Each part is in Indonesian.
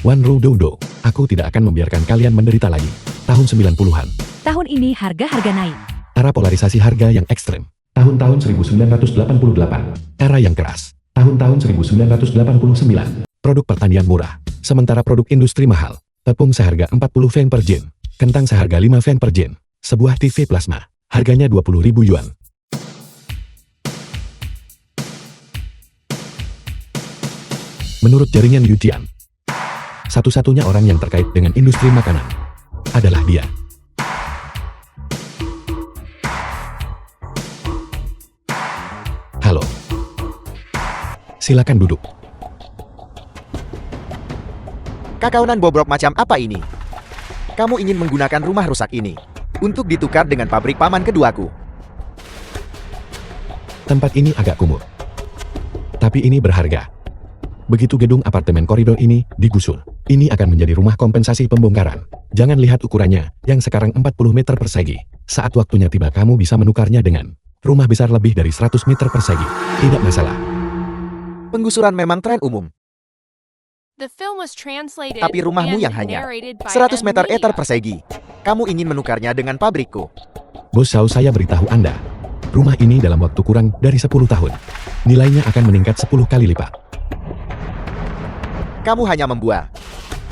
Wan Rudodo, aku tidak akan membiarkan kalian menderita lagi. Tahun 90-an. Tahun ini harga-harga naik. Era polarisasi harga yang ekstrem. Tahun-tahun 1988. Era yang keras. Tahun-tahun 1989. Produk pertanian murah. Sementara produk industri mahal. Tepung seharga 40 yen per jen. Kentang seharga 5 yen per jen. Sebuah TV plasma. Harganya 20.000 yuan. Menurut jaringan Yujian, satu-satunya orang yang terkait dengan industri makanan adalah dia. Halo. Silakan duduk. Kakaunan bobrok macam apa ini? Kamu ingin menggunakan rumah rusak ini untuk ditukar dengan pabrik paman keduaku. Tempat ini agak kumuh. Tapi ini berharga. Begitu gedung apartemen koridor ini digusur, ini akan menjadi rumah kompensasi pembongkaran. Jangan lihat ukurannya, yang sekarang 40 meter persegi. Saat waktunya tiba kamu bisa menukarnya dengan rumah besar lebih dari 100 meter persegi. Tidak masalah. Penggusuran memang tren umum. Tapi rumahmu yang hanya 100 meter persegi. Kamu ingin menukarnya dengan pabrikku. Bos Xiao, saya beritahu Anda. Rumah ini dalam waktu kurang dari 10 tahun. Nilainya akan meningkat 10 kali lipat. Kamu hanya membual.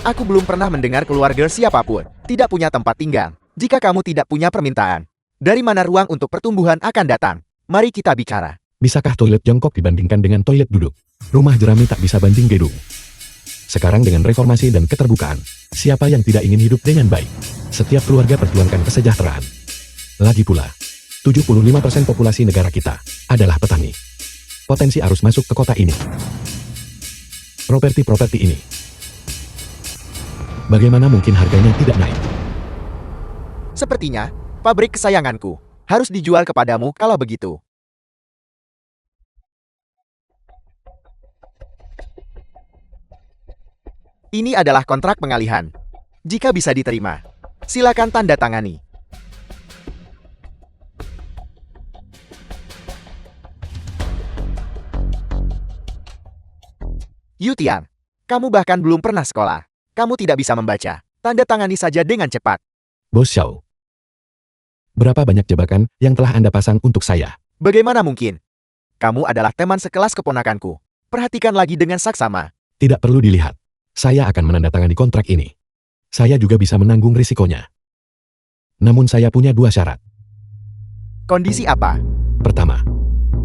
Aku belum pernah mendengar keluarga siapapun tidak punya tempat tinggal. Jika kamu tidak punya permintaan, dari mana ruang untuk pertumbuhan akan datang? Mari kita bicara. Bisakah toilet jongkok dibandingkan dengan toilet duduk? Rumah jerami tak bisa banding gedung. Sekarang dengan reformasi dan keterbukaan, siapa yang tidak ingin hidup dengan baik? Setiap keluarga perjuangkan kesejahteraan. Lagi pula, 75% populasi negara kita adalah petani. Potensi arus masuk ke kota ini. Properti ini. Bagaimana mungkin harganya tidak naik? Sepertinya, pabrik kesayanganku harus dijual kepadamu kalau begitu. Ini adalah kontrak pengalihan. Jika bisa diterima, silakan tanda tangani. Yutian, kamu bahkan belum pernah sekolah. Kamu tidak bisa membaca. Tanda tangani saja dengan cepat. Bos Xiao, berapa banyak jebakan yang telah Anda pasang untuk saya? Bagaimana mungkin? Kamu adalah teman sekelas keponakanku. Perhatikan lagi dengan saksama. Tidak perlu dilihat. Saya akan menandatangani kontrak ini. Saya juga bisa menanggung risikonya. Namun saya punya 2 syarat. Kondisi apa? Pertama,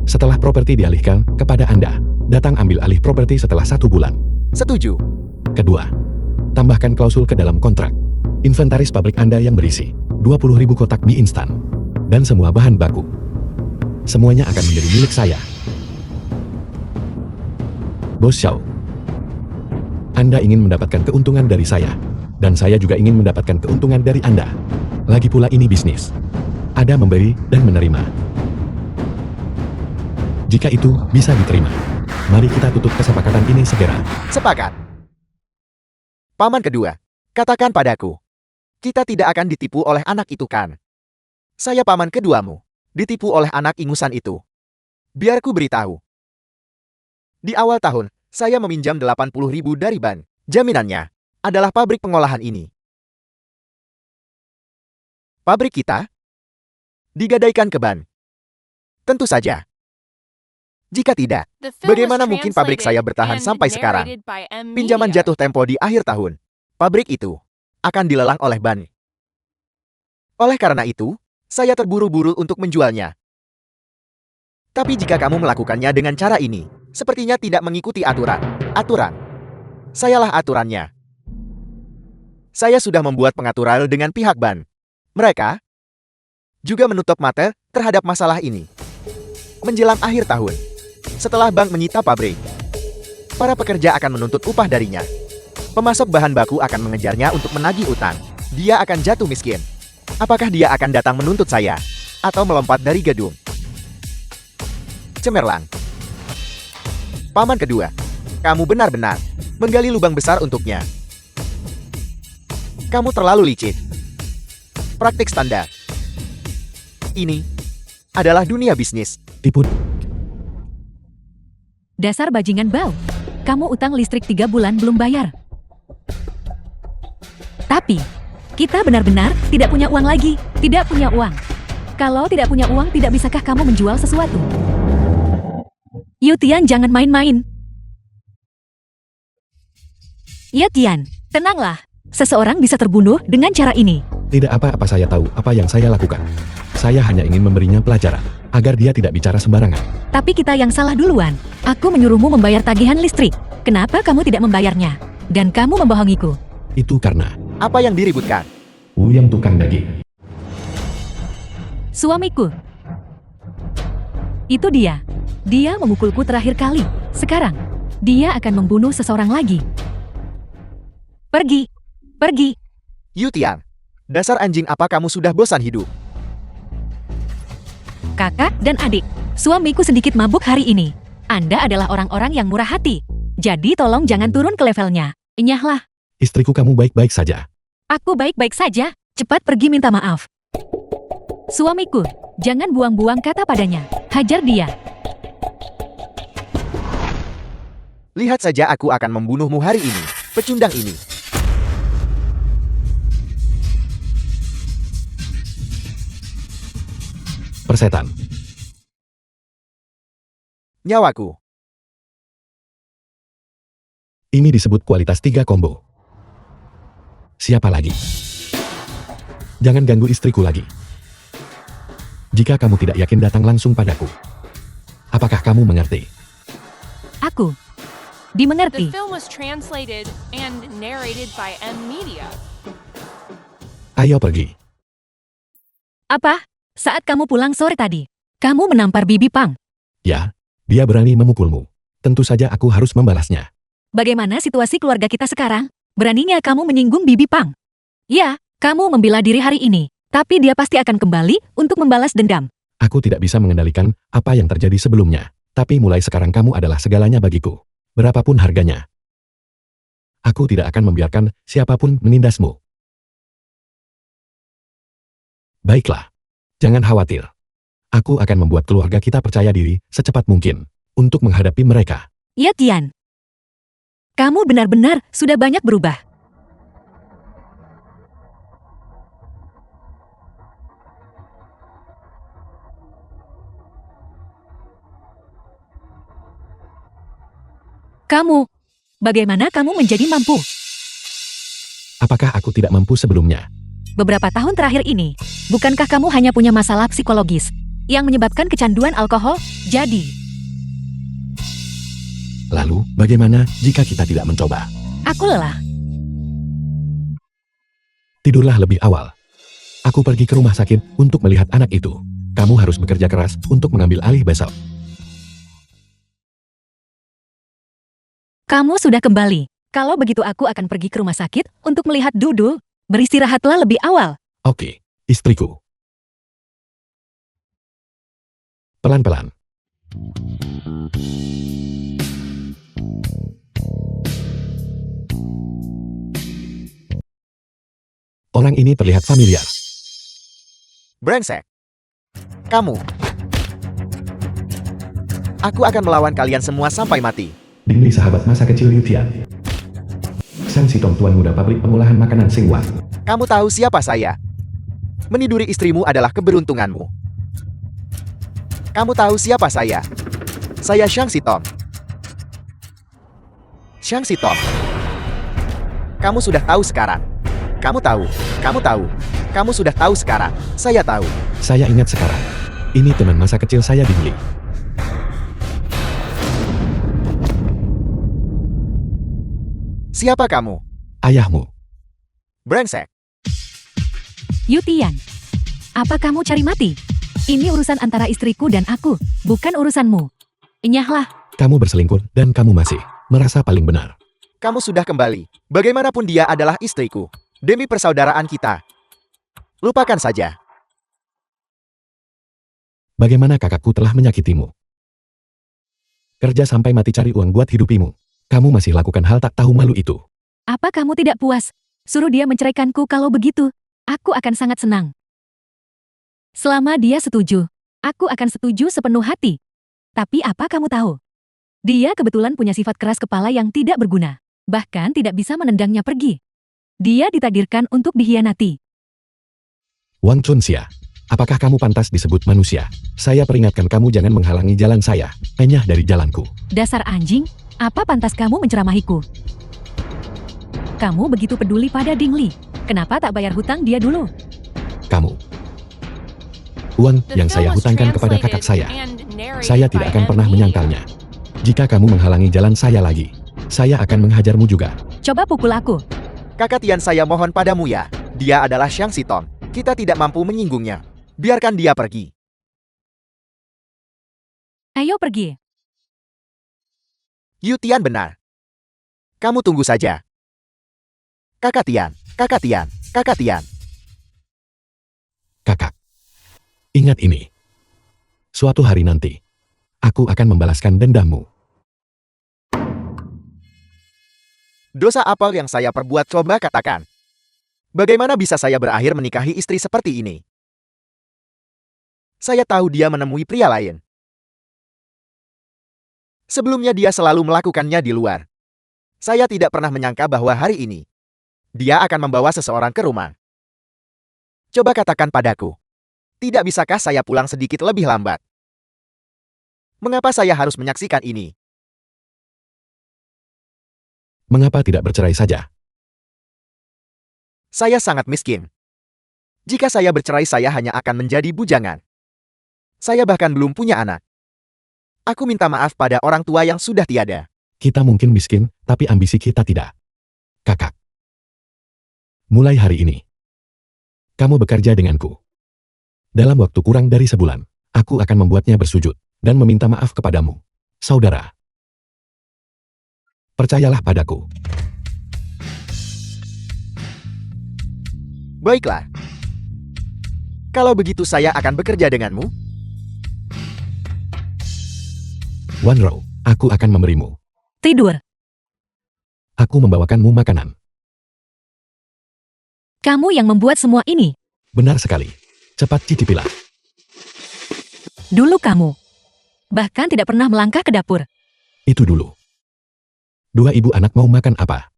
setelah properti dialihkan kepada Anda, datang ambil alih properti setelah 1 bulan. Setuju. Kedua, tambahkan klausul ke dalam kontrak. Inventaris pabrik Anda yang berisi 20.000 kotak mie instan dan semua bahan baku. Semuanya akan menjadi milik saya. Bos Xiao, Anda ingin mendapatkan keuntungan dari saya, dan saya juga ingin mendapatkan keuntungan dari Anda. Lagi pula ini bisnis. Ada memberi dan menerima. Jika itu bisa diterima, mari kita tutup kesepakatan ini segera. Sepakat. Paman kedua, katakan padaku. Kita tidak akan ditipu oleh anak itu kan? Saya paman keduamu, ditipu oleh anak ingusan itu. Biar ku beritahu. Di awal tahun, saya meminjam 80.000 dari bank. Jaminannya adalah pabrik pengolahan ini. Pabrik kita digadaikan ke bank. Tentu saja. Jika tidak, bagaimana mungkin pabrik saya bertahan sampai sekarang? Pinjaman jatuh tempo di akhir tahun. Pabrik itu akan dilelang oleh bank. Oleh karena itu, saya terburu-buru untuk menjualnya. Tapi jika kamu melakukannya dengan cara ini, sepertinya tidak mengikuti aturan. Aturan. Sayalah aturannya. Saya sudah membuat pengaturan dengan pihak bank. Mereka juga menutup mata terhadap masalah ini. Menjelang akhir tahun, setelah bank menyita pabrik, para pekerja akan menuntut upah darinya. Pemasok bahan baku akan mengejarnya untuk menagih utang. Dia akan jatuh miskin. Apakah dia akan datang menuntut saya? Atau melompat dari gedung? Cemerlang. Paman kedua, kamu benar-benar menggali lubang besar untuknya. Kamu terlalu licik. Praktik standar. Ini adalah dunia bisnis. Tipu. Dasar bajingan bau. Kamu utang listrik 3 bulan belum bayar. Tapi, kita benar-benar tidak punya uang lagi. Tidak punya uang. Kalau tidak punya uang, tidak bisakah kamu menjual sesuatu? Yu Tian, jangan main-main. Ya Tian, tenanglah. Seseorang bisa terbunuh dengan cara ini. Tidak apa-apa, saya tahu apa yang saya lakukan. Saya hanya ingin memberinya pelajaran, agar dia tidak bicara sembarangan. Tapi kita yang salah duluan. Aku menyuruhmu membayar tagihan listrik. Kenapa kamu tidak membayarnya? Dan kamu membohongiku. Itu karena Apa yang diributkan? Yang tukang daging. Suamiku. Itu dia. Dia memukulku terakhir kali. Sekarang, dia akan membunuh seseorang lagi. Pergi. Pergi. Yu Tian, dasar anjing, apa kamu sudah bosan hidup? Kakak dan adik, suamiku sedikit mabuk hari ini. Anda adalah orang-orang yang murah hati. Jadi tolong jangan turun ke levelnya. Enyahlah. Istriku, kamu baik-baik saja. Aku baik-baik saja. Cepat pergi minta maaf. Suamiku, jangan buang-buang kata padanya. Hajar dia. Lihat saja, aku akan membunuhmu hari ini. Pecundang ini. Persetan. Nyawaku. Ini disebut kualitas 3 combo. Siapa lagi? Jangan ganggu istriku lagi. Jika kamu tidak yakin, datang langsung padaku. Apakah kamu mengerti? Aku. The Dimengerti. film was translated and narrated by M Media. Ayo pergi. Apa? Saat kamu pulang sore tadi, kamu menampar Bibi Pang. Ya, dia berani memukulmu. Tentu saja aku harus membalasnya. Bagaimana situasi keluarga kita sekarang? Beraninya kamu menyinggung Bibi Pang? Ya, kamu membela diri hari ini, tapi dia pasti akan kembali untuk membalas dendam. Aku tidak bisa mengendalikan apa yang terjadi sebelumnya. Tapi mulai sekarang kamu adalah segalanya bagiku. Berapapun harganya. Aku tidak akan membiarkan siapapun menindasmu. Baiklah. Jangan khawatir. Aku akan membuat keluarga kita percaya diri secepat mungkin untuk menghadapi mereka. Ya Tian. Kamu benar-benar sudah banyak berubah. Kamu, bagaimana kamu menjadi mampu? Apakah aku tidak mampu sebelumnya? Beberapa tahun terakhir ini, bukankah kamu hanya punya masalah psikologis yang menyebabkan kecanduan alkohol? Jadi, Lalu, bagaimana jika kita tidak mencoba? aku lelah. Tidurlah lebih awal. Aku pergi ke rumah sakit untuk melihat anak itu. Kamu harus bekerja keras untuk mengambil alih besok. Kamu sudah kembali. Kalau begitu aku akan pergi ke rumah sakit untuk melihat Dudu. Beristirahatlah lebih awal. Oke, istriku. Pelan-pelan. Orang ini terlihat familiar. Brengsek. Kamu. Aku akan melawan kalian semua sampai mati. Dingli, sahabat masa kecil Yu Tian. Sang Sitong, tuan muda pabrik pengolahan makanan Singwan. Kamu tahu siapa saya? Meniduri istrimu adalah keberuntunganmu. Kamu tahu siapa saya? Saya Shang Sitong. Shang Sitong. Kamu sudah tahu sekarang. Kamu tahu. Kamu sudah tahu sekarang. Saya tahu. Saya ingat sekarang. Ini teman masa kecil saya, Dingli. Siapa kamu? Ayahmu. Brengsek. Yu Tian, apa kamu cari mati? Ini urusan antara istriku dan aku, bukan urusanmu. Enyahlah. Kamu berselingkuh dan kamu masih merasa paling benar. Kamu sudah kembali. Bagaimanapun dia adalah istriku. Demi persaudaraan kita. Lupakan saja. Bagaimana kakakku telah menyakitimu? Kerja sampai mati cari uang buat hidupimu. Kamu masih lakukan hal tak tahu malu itu. Apa kamu tidak puas? Suruh dia menceraikanku kalau begitu. Aku akan sangat senang. Selama dia setuju, aku akan setuju sepenuh hati. Tapi apa kamu tahu? Dia kebetulan punya sifat keras kepala yang tidak berguna. Bahkan tidak bisa menendangnya pergi. Dia ditakdirkan untuk dikhianati. Wang Chunxia, apakah kamu pantas disebut manusia? Saya peringatkan kamu jangan menghalangi jalan saya. Enyah dari jalanku. Dasar anjing, apa pantas kamu menceramahiku? Kamu begitu peduli pada Ding Li. Kenapa tak bayar hutang dia dulu? Kamu. Uang yang saya hutangkan kepada kakak saya. Saya tidak akan pernah menyangkalnya. Jika kamu menghalangi jalan saya lagi, saya akan menghajarmu juga. Coba pukul aku. Kakak Tian, saya mohon padamu ya. Dia adalah Xiang Siton. Kita tidak mampu menyinggungnya. Biarkan dia pergi. Ayo pergi. Yu Tian benar. Kamu tunggu saja. Kakak Tian, Kakak Tian, Kakak Tian. Kakak. Ingat ini. Suatu hari nanti, aku akan membalaskan dendammu. Dosa apa yang saya perbuat, coba katakan. Bagaimana bisa saya berakhir menikahi istri seperti ini? Saya tahu dia menemui pria lain. Sebelumnya dia selalu melakukannya di luar. Saya tidak pernah menyangka bahwa hari ini dia akan membawa seseorang ke rumah. Coba katakan padaku, tidak bisakah saya pulang sedikit lebih lambat? Mengapa saya harus menyaksikan ini? Mengapa tidak bercerai saja? Saya sangat miskin. Jika saya bercerai, saya hanya akan menjadi bujangan. Saya bahkan belum punya anak. Aku minta maaf pada orang tua yang sudah tiada. Kita mungkin miskin, tapi ambisi kita tidak. Kakak. Mulai hari ini, kamu bekerja denganku. Dalam waktu kurang dari sebulan, aku akan membuatnya bersujud dan meminta maaf kepadamu, saudara. Percayalah padaku. Baiklah. Kalau begitu saya akan bekerja denganmu. Wanro, aku akan memberimu. Tidur. Aku membawakanmu makanan. Kamu yang membuat semua ini. Benar sekali. Cepat cicipilah. Dulu kamu. Bahkan tidak pernah melangkah ke dapur. Itu dulu. Dua ibu anak mau makan apa?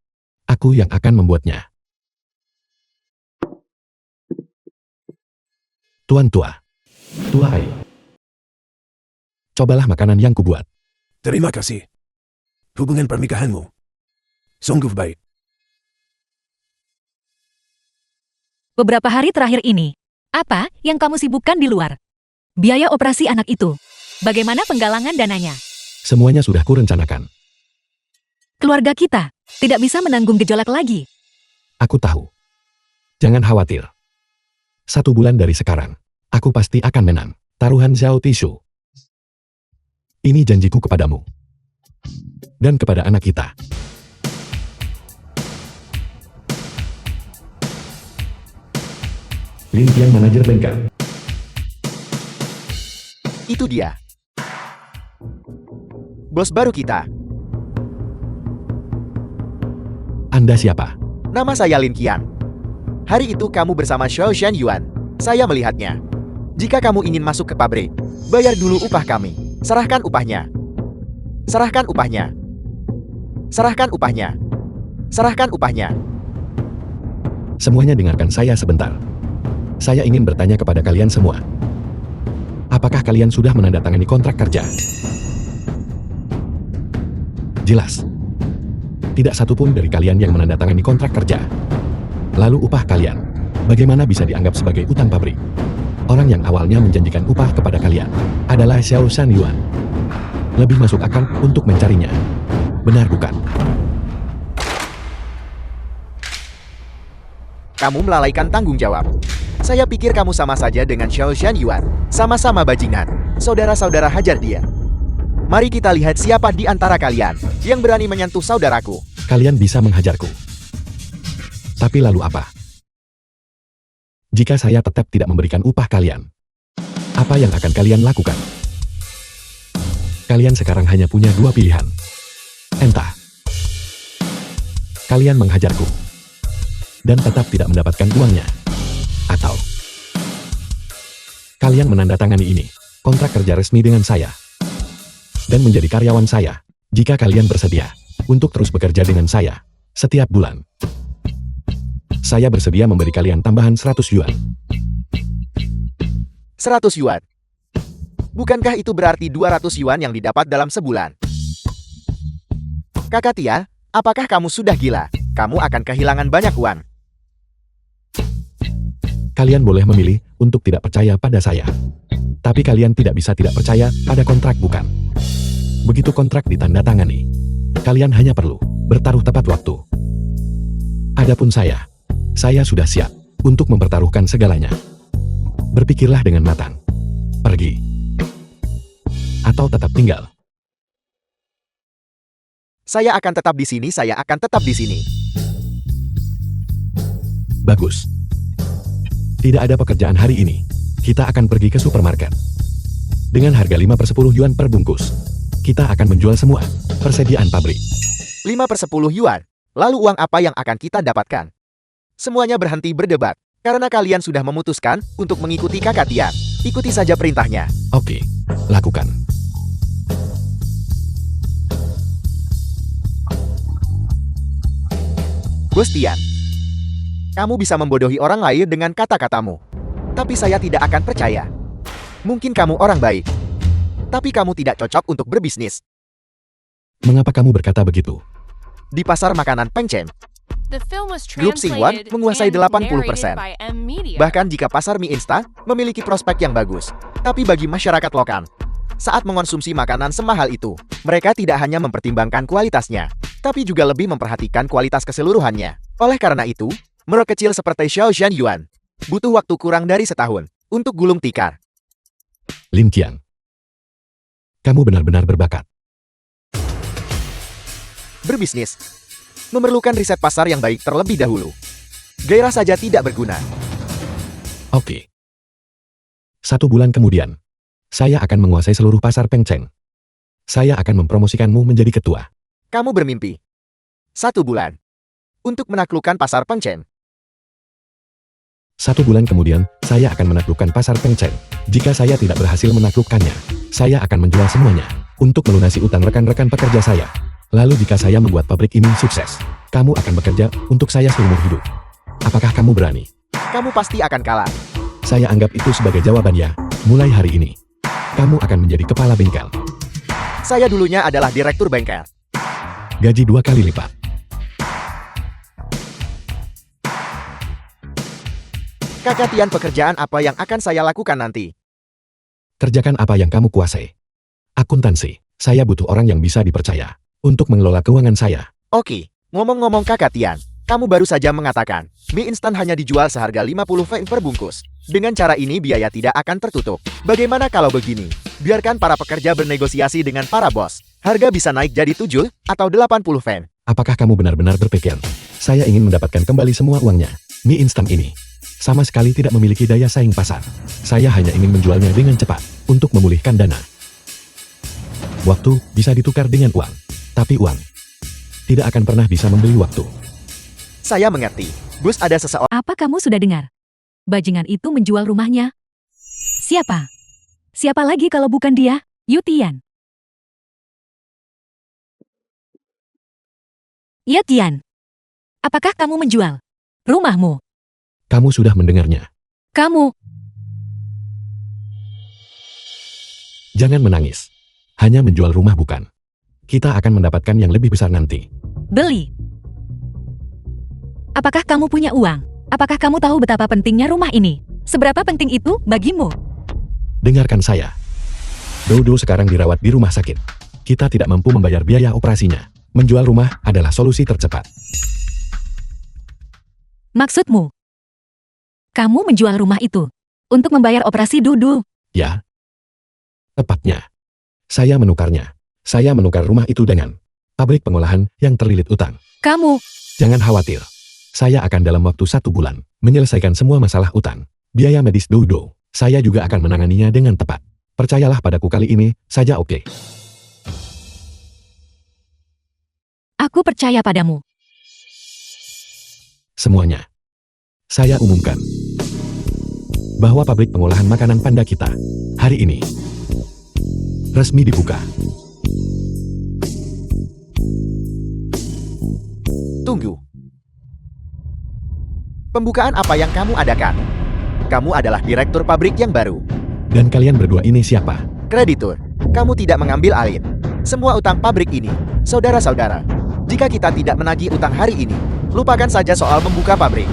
Aku yang akan membuatnya. Tuan tua. Tua Hai. Cobalah makanan yang kubuat. Terima kasih. Hubungan pernikahanmu sungguh baik. Beberapa hari terakhir ini, apa yang kamu sibukkan di luar? Biaya operasi anak itu. Bagaimana penggalangan dananya? Semuanya sudah kurencanakan. Keluarga kita tidak bisa menanggung gejolak lagi. Aku tahu. Jangan khawatir. 1 bulan dari sekarang, aku pasti akan menang taruhan Zhao Tishu. Ini janjiku kepadamu. Dan kepada anak kita. Lin Tian, manajer bengkel. Itu dia. Bos baru kita. Anda siapa? Nama saya Lin Qian. Hari itu kamu bersama Xiao Shan Yuan. Saya melihatnya. Jika kamu ingin masuk ke pabrik, bayar dulu upah kami. Serahkan upahnya. Serahkan upahnya. Serahkan upahnya. Serahkan upahnya. Semuanya dengarkan saya sebentar. Saya ingin bertanya kepada kalian semua. Apakah kalian sudah menandatangani kontrak kerja? Jelas. Tidak satupun dari kalian yang menandatangani kontrak kerja. Lalu upah kalian, bagaimana bisa dianggap sebagai utang pabrik? Orang yang awalnya menjanjikan upah kepada kalian adalah Xiao Shan Yuan. Lebih masuk akal untuk mencarinya. Benar bukan? Kamu melalaikan tanggung jawab. Saya pikir kamu sama saja dengan Xiao Shan Yuan. Sama-sama bajingan. Saudara-saudara, hajar dia. Mari kita lihat siapa di antara kalian yang berani menyentuh saudaraku. Kalian bisa menghajarku. Tapi lalu apa? Jika saya tetap tidak memberikan upah kalian, apa yang akan kalian lakukan? Kalian sekarang hanya punya 2 pilihan. Entah kalian menghajarku dan tetap tidak mendapatkan uangnya, atau kalian menandatangani ini, kontrak kerja resmi dengan saya, dan menjadi karyawan saya, jika kalian bersedia untuk terus bekerja dengan saya setiap bulan. Saya bersedia memberi kalian tambahan 100 yuan. 100 yuan. Bukankah itu berarti 200 yuan yang didapat dalam sebulan? Kakak Tia, apakah kamu sudah gila? Kamu akan kehilangan banyak uang. Kalian boleh memilih untuk tidak percaya pada saya. Tapi kalian tidak bisa tidak percaya pada kontrak, bukan? Begitu kontrak ditandatangani, kalian hanya perlu bertaruh tepat waktu. Adapun saya sudah siap untuk mempertaruhkan segalanya. Berpikirlah dengan matang. Pergi. Atau tetap tinggal. Saya akan tetap di sini, saya akan tetap di sini. Bagus. Tidak ada pekerjaan hari ini. Kita akan pergi ke supermarket. Dengan harga 5/10 yuan per bungkus, kita akan menjual semua persediaan pabrik. 5/10 yuan. Lalu uang apa yang akan kita dapatkan? Semuanya berhenti berdebat, karena kalian sudah memutuskan untuk mengikuti Kakak Tian. Ikuti saja perintahnya. Oke, lakukan. Bos Tian, kamu bisa membodohi orang lain dengan kata-katamu. Tapi saya tidak akan percaya. Mungkin kamu orang baik, tapi kamu tidak cocok untuk berbisnis. Mengapa kamu berkata begitu? Di pasar makanan Pengchem, The film was Grup Xinhuan translated menguasai and 80%. narrated by M Media. bahkan jika pasar mie instan memiliki prospek yang bagus. Tapi bagi masyarakat lokal, saat mengonsumsi makanan semahal itu, mereka tidak hanya mempertimbangkan kualitasnya, tapi juga lebih memperhatikan kualitas keseluruhannya. Oleh karena itu, merek kecil seperti Xiao Yuan butuh waktu kurang dari setahun untuk gulung tikar. Lin Qiang, kamu benar-benar berbakat. Berbisnis memerlukan riset pasar yang baik terlebih dahulu. Gairah saja tidak berguna. Oke. 1 bulan kemudian, saya akan menguasai seluruh pasar Pengcheng. Saya akan mempromosikanmu menjadi ketua. Kamu bermimpi 1 bulan untuk menaklukkan pasar Pengchem. 1 bulan kemudian, saya akan menaklukkan pasar Pengcheng. Jika saya tidak berhasil menaklukkannya, saya akan menjual semuanya untuk melunasi utang rekan-rekan pekerja saya. Lalu jika saya membuat pabrik ini sukses, kamu akan bekerja untuk saya seumur hidup. Apakah kamu berani? Kamu pasti akan kalah. Saya anggap itu sebagai jawabannya. Mulai hari ini, kamu akan menjadi kepala bengkel. Saya dulunya adalah direktur bengkel. Gaji 2 kali lipat. Kakak Tian, pekerjaan apa yang akan saya lakukan nanti? Kerjakan apa yang kamu kuasai. Akuntansi. Saya butuh orang yang bisa dipercaya untuk mengelola keuangan saya. Oke, ngomong-ngomong Kakak Tian, kamu baru saja mengatakan mie instan hanya dijual seharga 50 VN per bungkus. Dengan cara ini biaya tidak akan tertutup. Bagaimana kalau begini? Biarkan para pekerja bernegosiasi dengan para bos. Harga bisa naik jadi 7 atau 80 VN. Apakah kamu benar-benar berpikir, saya ingin mendapatkan kembali semua uangnya? Mie instan ini sama sekali tidak memiliki daya saing pasar. Saya hanya ingin menjualnya dengan cepat untuk memulihkan dana. Waktu bisa ditukar dengan uang, tapi uang tidak akan pernah bisa membeli waktu. Saya mengerti. Bos, ada seseorang. Apa kamu sudah dengar? Bajingan itu menjual rumahnya. Siapa? Siapa lagi kalau bukan dia? Yu Tian. Ya Tian. Apakah kamu menjual rumahmu? Kamu sudah mendengarnya. Kamu. Jangan menangis. Hanya menjual rumah bukan. Kita akan mendapatkan yang lebih besar nanti. Beli. Apakah kamu punya uang? Apakah kamu tahu betapa pentingnya rumah ini? Seberapa penting itu bagimu? Dengarkan saya. Dodo sekarang dirawat di rumah sakit. Kita tidak mampu membayar biaya operasinya. Menjual rumah adalah solusi tercepat. Maksudmu? Kamu menjual rumah itu untuk membayar operasi Dudu? Ya. Tepatnya. Saya menukarnya. Saya menukar rumah itu dengan pabrik pengolahan yang terlilit utang. Kamu. Jangan khawatir. Saya akan dalam waktu 1 bulan menyelesaikan semua masalah utang. Biaya medis Dodo, saya juga akan menanganinya dengan tepat. Percayalah padaku kali ini saja, oke? Aku percaya padamu. Semuanya. Saya umumkan bahwa pabrik pengolahan makanan panda kita hari ini resmi dibuka. Tunggu. Pembukaan apa yang kamu adakan? Kamu adalah direktur pabrik yang baru. Dan kalian berdua ini siapa? Kreditur, kamu tidak mengambil alih semua utang pabrik ini. Saudara-saudara, jika kita tidak menagih utang hari ini, lupakan saja soal membuka pabrik.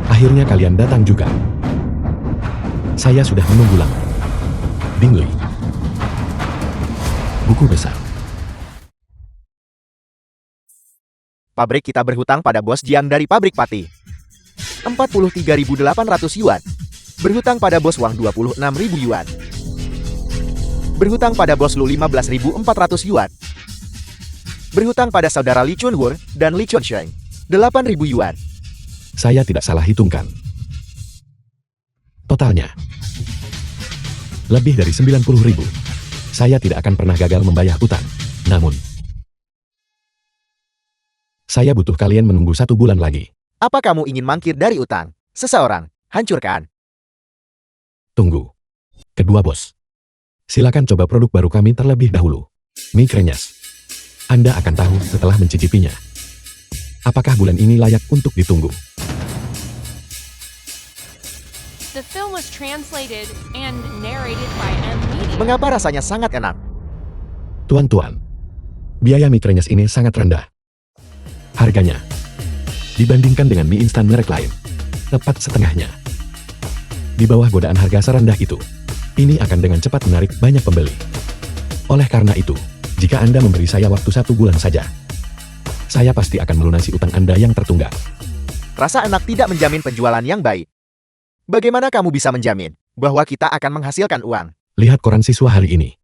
Akhirnya kalian datang juga. Saya sudah menunggu lama. Bingley. Buku besar. Pabrik kita berhutang pada bos Jiang dari pabrik Pati. 43.800 yuan. Berhutang pada bos Wang 26.000 yuan. Berhutang pada bos Lu 15.400 yuan. Berhutang pada saudara Li Chunwu dan Li Chunsheng 8.000 yuan. Saya tidak salah hitungkan. Totalnya lebih dari 90.000. Saya tidak akan pernah gagal membayar utang. Namun, saya butuh kalian menunggu 1 bulan lagi. Apa kamu ingin mangkir dari utang? Seseorang, hancurkan. Tunggu. Kedua bos. Silakan coba produk baru kami terlebih dahulu. Mie krenyes. Anda akan tahu setelah mencicipinya. Apakah bulan ini layak untuk ditunggu? The film was translated and narrated by M. Media. Mengapa rasanya sangat enak? Tuan-tuan, biaya mie krenyes ini sangat rendah. Harganya, dibandingkan dengan mie instan merek lain, tepat setengahnya. Di bawah godaan harga serendah itu, ini akan dengan cepat menarik banyak pembeli. Oleh karena itu, jika Anda memberi saya waktu 1 bulan saja, saya pasti akan melunasi utang Anda yang tertunggak. Rasa enak tidak menjamin penjualan yang baik. Bagaimana kamu bisa menjamin bahwa kita akan menghasilkan uang? Lihat koran siswa hari ini.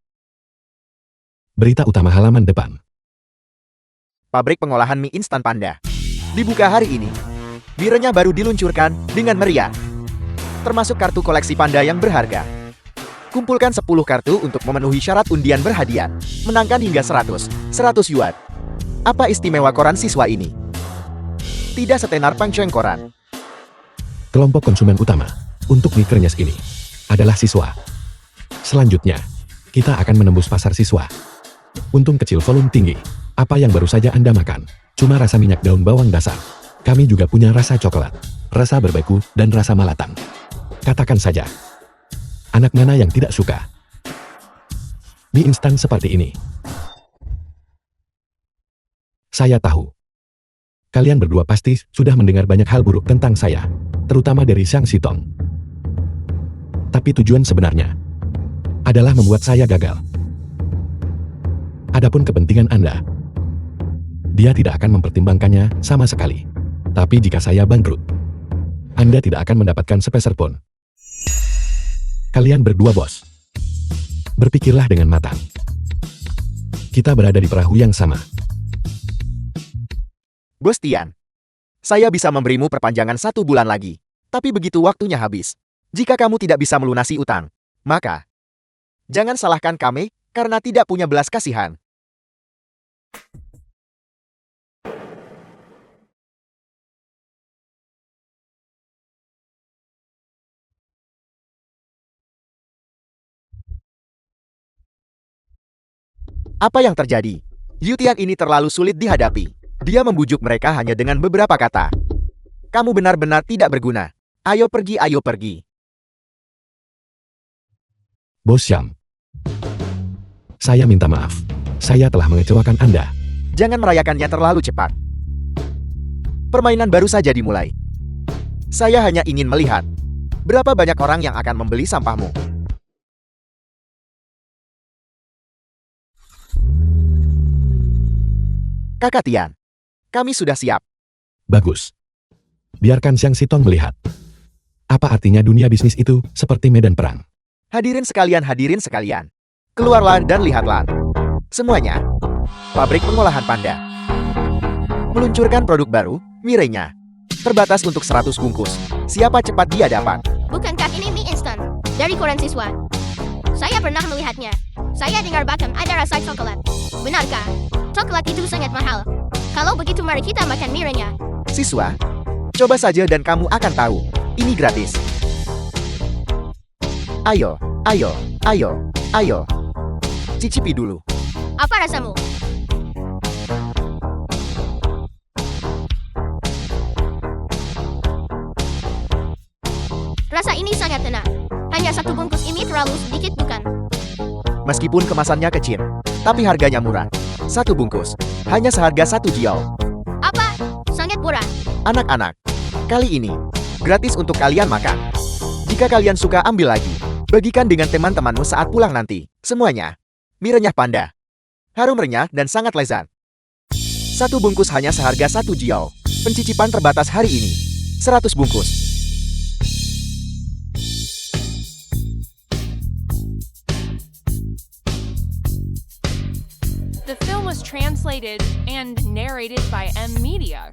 Berita utama halaman depan. Pabrik pengolahan mie instan Panda dibuka hari ini. Biranya baru diluncurkan dengan meriah. Termasuk kartu koleksi Panda yang berharga. Kumpulkan 10 kartu untuk memenuhi syarat undian berhadiah. Menangkan hingga 100 yuan. Apa istimewa koran siswa ini? Tidak setenar pangceng koran. Kelompok konsumen utama untuk mie krenyes ini adalah siswa. Selanjutnya, kita akan menembus pasar siswa. Untung kecil volume tinggi. Apa yang baru saja Anda makan? Cuma rasa minyak daun bawang dasar. Kami juga punya rasa coklat, rasa berbeku, dan rasa malatang. Katakan saja, anak mana yang tidak suka mie instan seperti ini? Saya tahu. Kalian berdua pasti sudah mendengar banyak hal buruk tentang saya, terutama dari Xiang Xitong. Tapi tujuan sebenarnya adalah membuat saya gagal. Adapun kepentingan Anda, dia tidak akan mempertimbangkannya sama sekali. Tapi jika saya bangkrut, Anda tidak akan mendapatkan sepeser pun. Kalian berdua bos, berpikirlah dengan matang. Kita berada di perahu yang sama. Bos Tian, saya bisa memberimu perpanjangan 1 bulan lagi. Tapi begitu waktunya habis. Jika kamu tidak bisa melunasi utang, maka jangan salahkan kami karena tidak punya belas kasihan. Apa yang terjadi? Yu Tian ini terlalu sulit dihadapi. Dia membujuk mereka hanya dengan beberapa kata. Kamu benar-benar tidak berguna. Ayo pergi, ayo pergi. Bos Syam, saya minta maaf. Saya telah mengecewakan Anda. Jangan merayakannya terlalu cepat. Permainan baru saja dimulai. Saya hanya ingin melihat berapa banyak orang yang akan membeli sampahmu. Kakak Tian, kami sudah siap. Bagus. Biarkan Xiang Xitong melihat. Apa artinya dunia bisnis itu seperti medan perang? Hadirin sekalian. Keluarlah dan lihatlah. Semuanya. Pabrik pengolahan Panda meluncurkan produk baru, Mirenya. Terbatas untuk 100 bungkus. Siapa cepat dia dapat. Bukankah ini mie instan dari koran siswa? Saya pernah melihatnya. Saya dengar bahkan ada rasa coklat. Benarkah? Coklat itu sangat mahal. Kalau begitu mari kita makan Mirenya. Siswa, coba saja dan kamu akan tahu. Ini gratis. Ayo. Cicipi dulu. Apa rasamu? sangat enak. Hanya satu bungkus ini terlalu sedikit bukan? Meskipun kemasannya kecil, tapi harganya murah. Satu bungkus, hanya seharga 1 jiao. Apa? Sangat murah. Anak-anak, kali ini, gratis untuk kalian makan. Jika kalian suka ambil lagi, bagikan dengan teman-temanmu saat pulang nanti. Semuanya, mie renyah panda. Harum renyah dan sangat lezat. Satu bungkus hanya seharga 1 jiao. Pencicipan terbatas hari ini. 100 bungkus. The film was translated and narrated by M Media.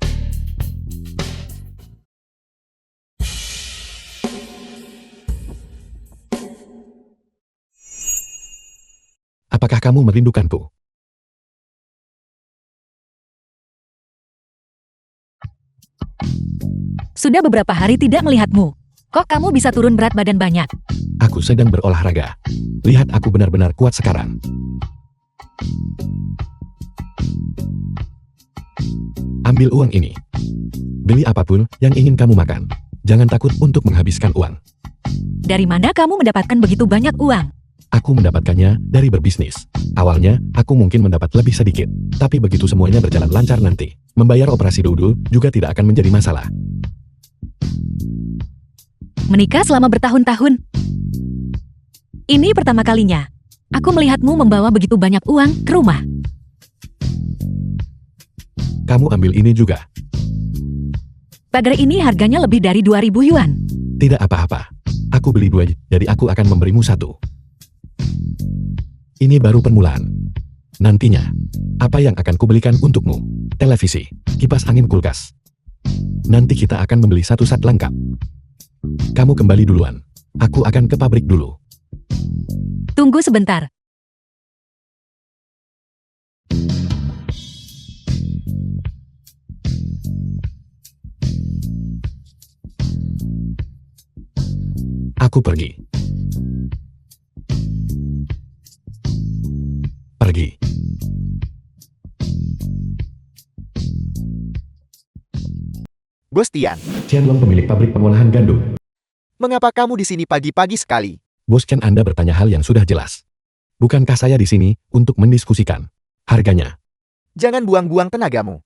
Apakah kamu merindukanku? Sudah beberapa hari tidak melihatmu. Kok kamu bisa turun berat badan banyak? Aku sedang berolahraga. Lihat aku benar-benar kuat sekarang. Ambil uang ini. Beli apapun yang ingin kamu makan. Jangan takut untuk menghabiskan uang. Dari mana kamu mendapatkan begitu banyak uang? Aku mendapatkannya dari berbisnis. Awalnya, aku mungkin mendapat lebih sedikit. Tapi begitu semuanya berjalan lancar nanti, membayar operasi dudul juga tidak akan menjadi masalah. Menikah selama bertahun-tahun. Ini pertama kalinya. Aku melihatmu membawa begitu banyak uang ke rumah. Kamu ambil ini juga. Pagar ini harganya lebih dari 2.000 yuan. Tidak apa-apa. Aku beli 2, jadi aku akan memberimu 1. Ini baru permulaan. Nantinya, apa yang akan kubelikan untukmu? Televisi, kipas angin, kulkas. Nanti kita akan membeli satu set lengkap. Kamu kembali duluan. Aku akan ke pabrik dulu. Tunggu sebentar. Aku pergi. Pergi. Bos Tian, Qianlong, pemilik pabrik pengolahan gandum. mengapa kamu di sini pagi-pagi sekali? Bos Chen, Anda bertanya hal yang sudah jelas. Bukankah saya di sini untuk mendiskusikan harganya? Jangan buang-buang tenagamu.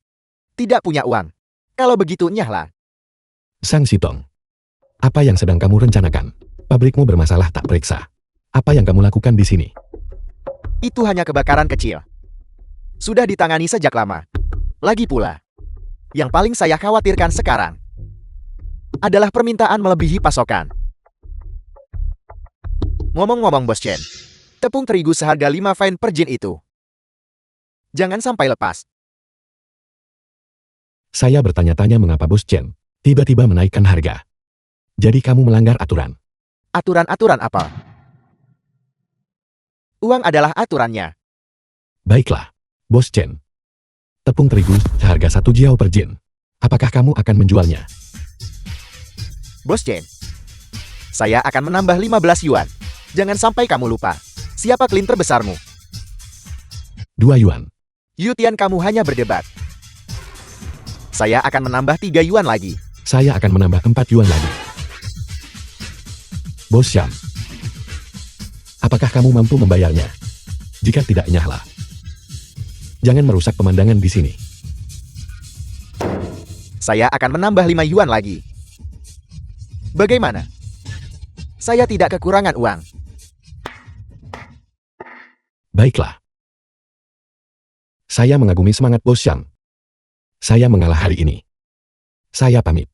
Tidak punya uang. Kalau begitu nyahlah. Sang Sitong. Apa yang sedang kamu rencanakan? Pabrikmu bermasalah tak periksa. Apa yang kamu lakukan di sini? Itu hanya kebakaran kecil. Sudah ditangani sejak lama. Lagi pula, yang paling saya khawatirkan sekarang adalah permintaan melebihi pasokan. Ngomong-ngomong Bos Chen, tepung terigu seharga 5 fine per jin itu jangan sampai lepas. Saya bertanya-tanya mengapa Bos Chen tiba-tiba menaikkan harga. Jadi kamu melanggar aturan. Aturan-aturan apa? Uang adalah aturannya. Baiklah, Bos Chen. Tepung terigu seharga 1 jiao per jin. Apakah kamu akan menjualnya? Bos Chen, saya akan menambah 15 yuan. Jangan sampai kamu lupa. Siapa klien terbesarmu? 2 yuan. Yutian, kamu hanya berdebat. Saya akan menambah 3 yuan lagi. Saya akan menambah 4 yuan lagi. Bos Syam. Apakah kamu mampu membayarnya? Jika tidak, nyahlah. Jangan merusak pemandangan di sini. Saya akan menambah 5 yuan lagi. Bagaimana? Saya tidak kekurangan uang. Baiklah. Saya mengagumi semangat Bos Syam. Saya mengalah hari ini. Saya pamit.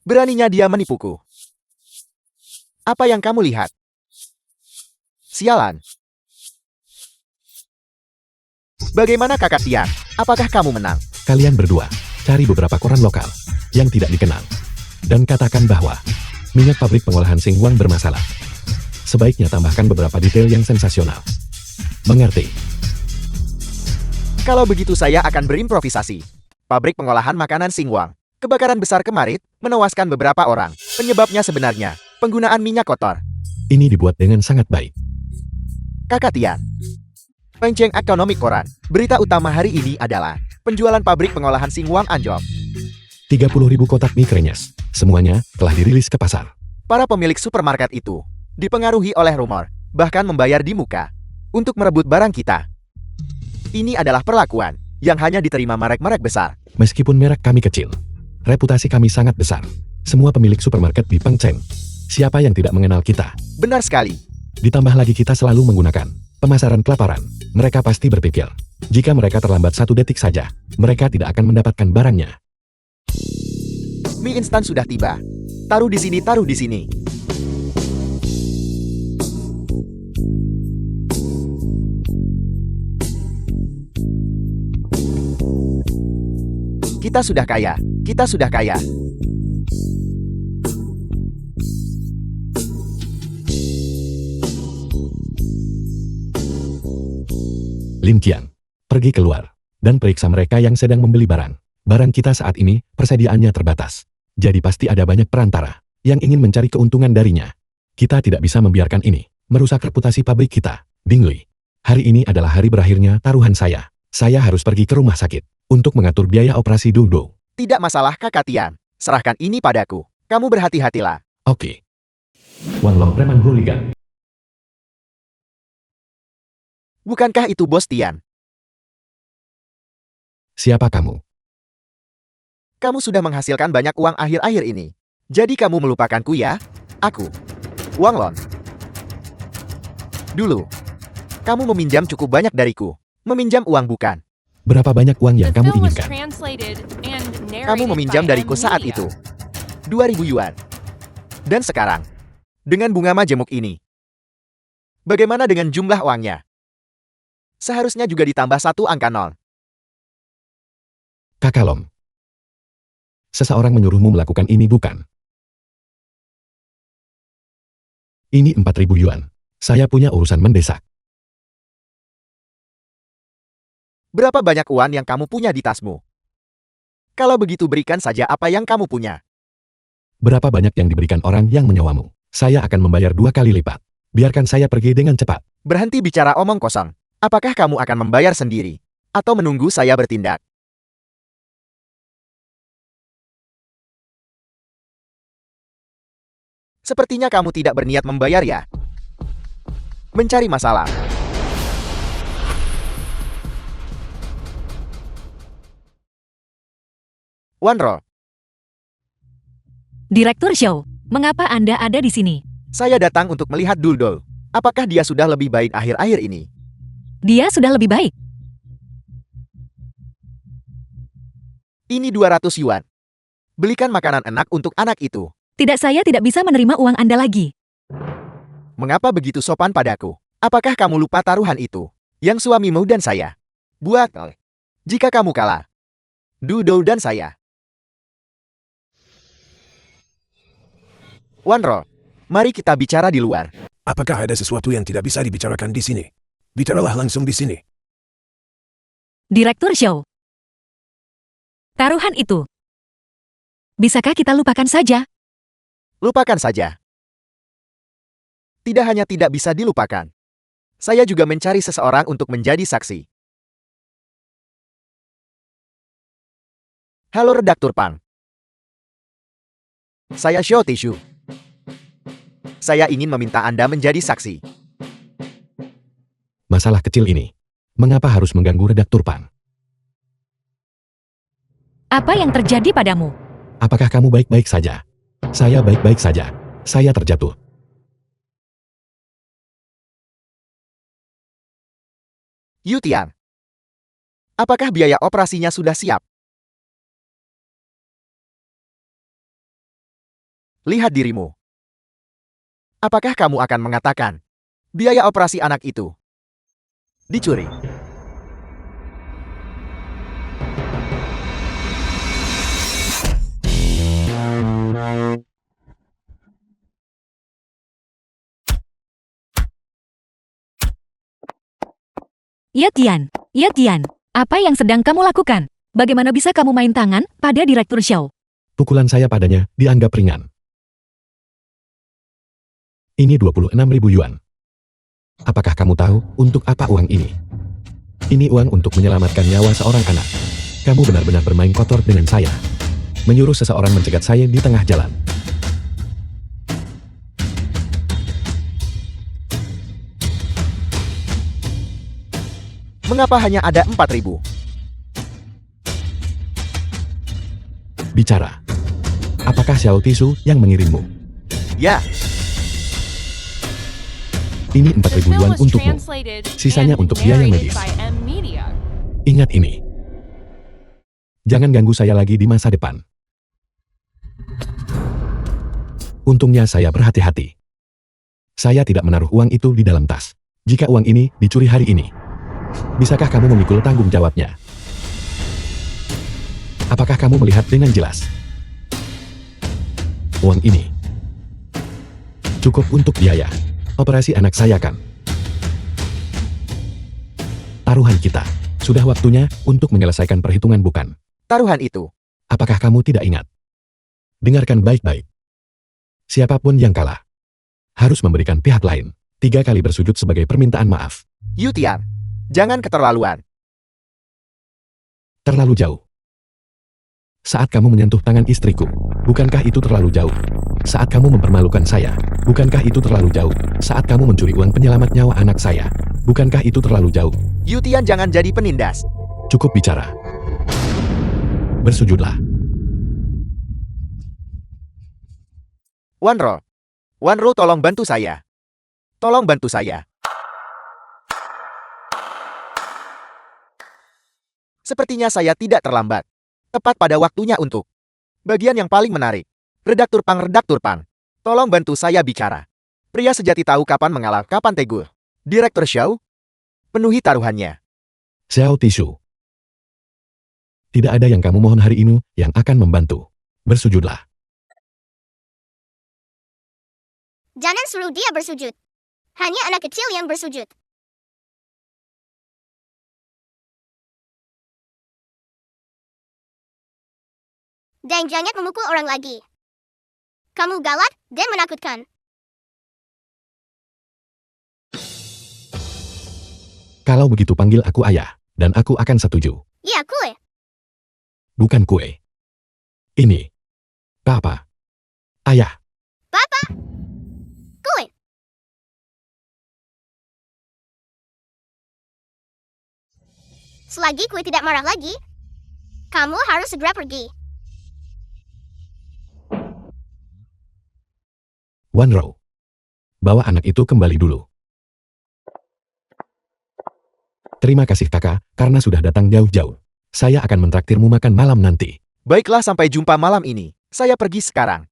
Beraninya dia menipuku. Apa yang kamu lihat? Sialan. Bagaimana Kakak Tian? Apakah kamu menang? Kalian berdua, cari beberapa koran lokal yang tidak dikenal. Dan katakan bahwa minyak pabrik pengolahan Xinguang bermasalah. Sebaiknya tambahkan beberapa detail yang sensasional. Mengerti? Kalau begitu saya akan berimprovisasi. Pabrik pengolahan makanan Xinguang. Kebakaran besar kemarin menewaskan beberapa orang. Penyebabnya sebenarnya penggunaan minyak kotor. Ini dibuat dengan sangat baik. Kakak Tian. Penceng ekonomi koran. Berita utama hari ini adalah penjualan pabrik pengolahan Xinguang anjlok. 30.000 kotak mie krenyes. Semuanya telah dirilis ke pasar. Para pemilik supermarket itu dipengaruhi oleh rumor, bahkan membayar di muka untuk merebut barang kita. Ini adalah perlakuan yang hanya diterima merek-merek besar. Meskipun merek kami kecil, reputasi kami sangat besar. Semua pemilik supermarket di Pengcheng. Siapa yang tidak mengenal kita? Benar sekali. Ditambah lagi kita selalu menggunakan pemasaran kelaparan. Mereka pasti berpikir, jika mereka terlambat 1 detik saja, mereka tidak akan mendapatkan barangnya. Mie instan sudah tiba. Taruh di sini, taruh di sini. Kita sudah kaya. Kita sudah kaya. Lin Qian, pergi keluar dan periksa mereka yang sedang membeli barang. Barang kita saat ini persediaannya terbatas. Jadi pasti ada banyak perantara yang ingin mencari keuntungan darinya. Kita tidak bisa membiarkan ini merusak reputasi pabrik kita. Ding Li, hari ini adalah hari berakhirnya taruhan saya. Saya harus pergi ke rumah sakit untuk mengatur biaya operasi Dudo. Tidak masalah, Kakak Tian. Serahkan ini padaku. Kamu berhati-hatilah. Oke. Wan Long preman hooligan. Bukankah itu Bos Tian? Siapa kamu? Kamu sudah menghasilkan banyak uang akhir-akhir ini. Jadi kamu melupakanku ya? Aku, Wang Lon. Dulu, kamu meminjam cukup banyak dariku. Meminjam uang bukan. Berapa banyak uang yang The kamu film was inginkan? translated and Kamu narrated meminjam by dariku saat M-Media. itu. 2.000 yuan. Dan sekarang, dengan bunga majemuk ini, bagaimana dengan jumlah uangnya? Seharusnya juga ditambah 1 angka 0. Kakak Long. Seseorang menyuruhmu melakukan ini bukan? Ini 4.000 yuan. Saya punya urusan mendesak. Berapa banyak uang yang kamu punya di tasmu? Kalau begitu berikan saja apa yang kamu punya. Berapa banyak yang diberikan orang yang menyewamu? Saya akan membayar 2 kali lipat. Biarkan saya pergi dengan cepat. Berhenti bicara omong kosong. Apakah kamu akan membayar sendiri? Atau menunggu saya bertindak? Sepertinya kamu tidak berniat membayar ya? Mencari masalah. Wanro, Direktur Show, mengapa Anda ada di sini? saya datang untuk melihat Duldul. Apakah dia sudah lebih baik akhir-akhir ini? Dia sudah lebih baik. Ini 200 yuan. Belikan makanan enak untuk anak itu. Tidak, saya tidak bisa menerima uang Anda lagi. Mengapa begitu sopan padaku? Apakah kamu lupa taruhan itu? Yang suamimu dan saya. Buat. Jika kamu kalah. Dudo dan saya. Wanro, mari kita bicara di luar. Apakah ada sesuatu yang tidak bisa dibicarakan di sini? Bicaralah langsung di sini. Direktur Show. Taruhan itu. Bisakah kita lupakan saja? Lupakan saja. Tidak hanya tidak bisa dilupakan. Saya juga mencari seseorang untuk menjadi saksi. Halo Redaktur Pang. Saya Xiao Tishu. Saya ingin meminta Anda menjadi saksi. Masalah kecil ini. Mengapa harus mengganggu redaktur Pang? Apa yang terjadi padamu? Apakah kamu baik-baik saja? Saya baik-baik saja. Saya terjatuh. Yu Tian. Apakah biaya operasinya sudah siap? Lihat dirimu. Apakah kamu akan mengatakan biaya operasi anak itu dicuri? Ya Tian, apa yang sedang kamu lakukan? Bagaimana bisa kamu main tangan pada Direktur Show? Pukulan saya padanya dianggap ringan. Ini 26.000 yuan. Apakah kamu tahu untuk apa uang ini? Ini uang untuk menyelamatkan nyawa seorang anak. Kamu benar-benar bermain kotor dengan saya. menyuruh seseorang mencegat saya di tengah jalan. Mengapa hanya ada 4.000? Bicara. Apakah Xiao Tisu yang mengirimmu? Ya, Ini The 4.000 film yuan was untukmu. translated Sisanya and untuk biaya narrated medis. by M-Media. Ingat ini. Jangan ganggu saya lagi di masa depan. Untungnya saya berhati-hati. Saya tidak menaruh uang itu di dalam tas. Jika uang ini dicuri hari ini, bisakah kamu memikul tanggung jawabnya? Apakah kamu melihat dengan jelas? Uang ini cukup untuk biaya operasi anak saya kan? Taruhan kita. Sudah waktunya untuk menyelesaikan perhitungan bukan? taruhan itu. Apakah kamu tidak ingat? Dengarkan baik-baik. Siapapun yang kalah harus memberikan pihak lain 3 kali bersujud sebagai permintaan maaf. Yutian, jangan keterlaluan. Terlalu jauh. Saat kamu menyentuh tangan istriku, bukankah itu terlalu jauh? Saat kamu mempermalukan saya, bukankah itu terlalu jauh? Saat kamu mencuri uang penyelamat nyawa anak saya, bukankah itu terlalu jauh? Yutian jangan jadi penindas. Cukup bicara. Bersujudlah. Wanro. Wanro tolong bantu saya. Tolong bantu saya. Sepertinya saya tidak terlambat. Tepat pada waktunya untuk bagian yang paling menarik. Redaktur Pang. Tolong bantu saya bicara. Pria sejati tahu kapan mengalah, kapan teguh. Direktur Xiao, penuhi taruhannya. Xiao Tisu. Tidak ada yang kamu mohon hari ini yang akan membantu. Bersujudlah. Jangan suruh dia bersujud. Hanya anak kecil yang bersujud. Dan jangan memukul orang lagi. Kamu galak dan menakutkan. Kalau begitu panggil aku ayah, dan aku akan setuju. Ya, kue. Bukan kue. Ini. Papa. Ayah. Kue. Selagi kue tidak marah lagi, kamu harus segera pergi. Wanro. Bawa anak itu kembali dulu. Terima kasih kakak, karena sudah datang jauh-jauh. Saya akan mentraktirmu makan malam nanti. Baiklah, sampai jumpa malam ini. Saya pergi sekarang.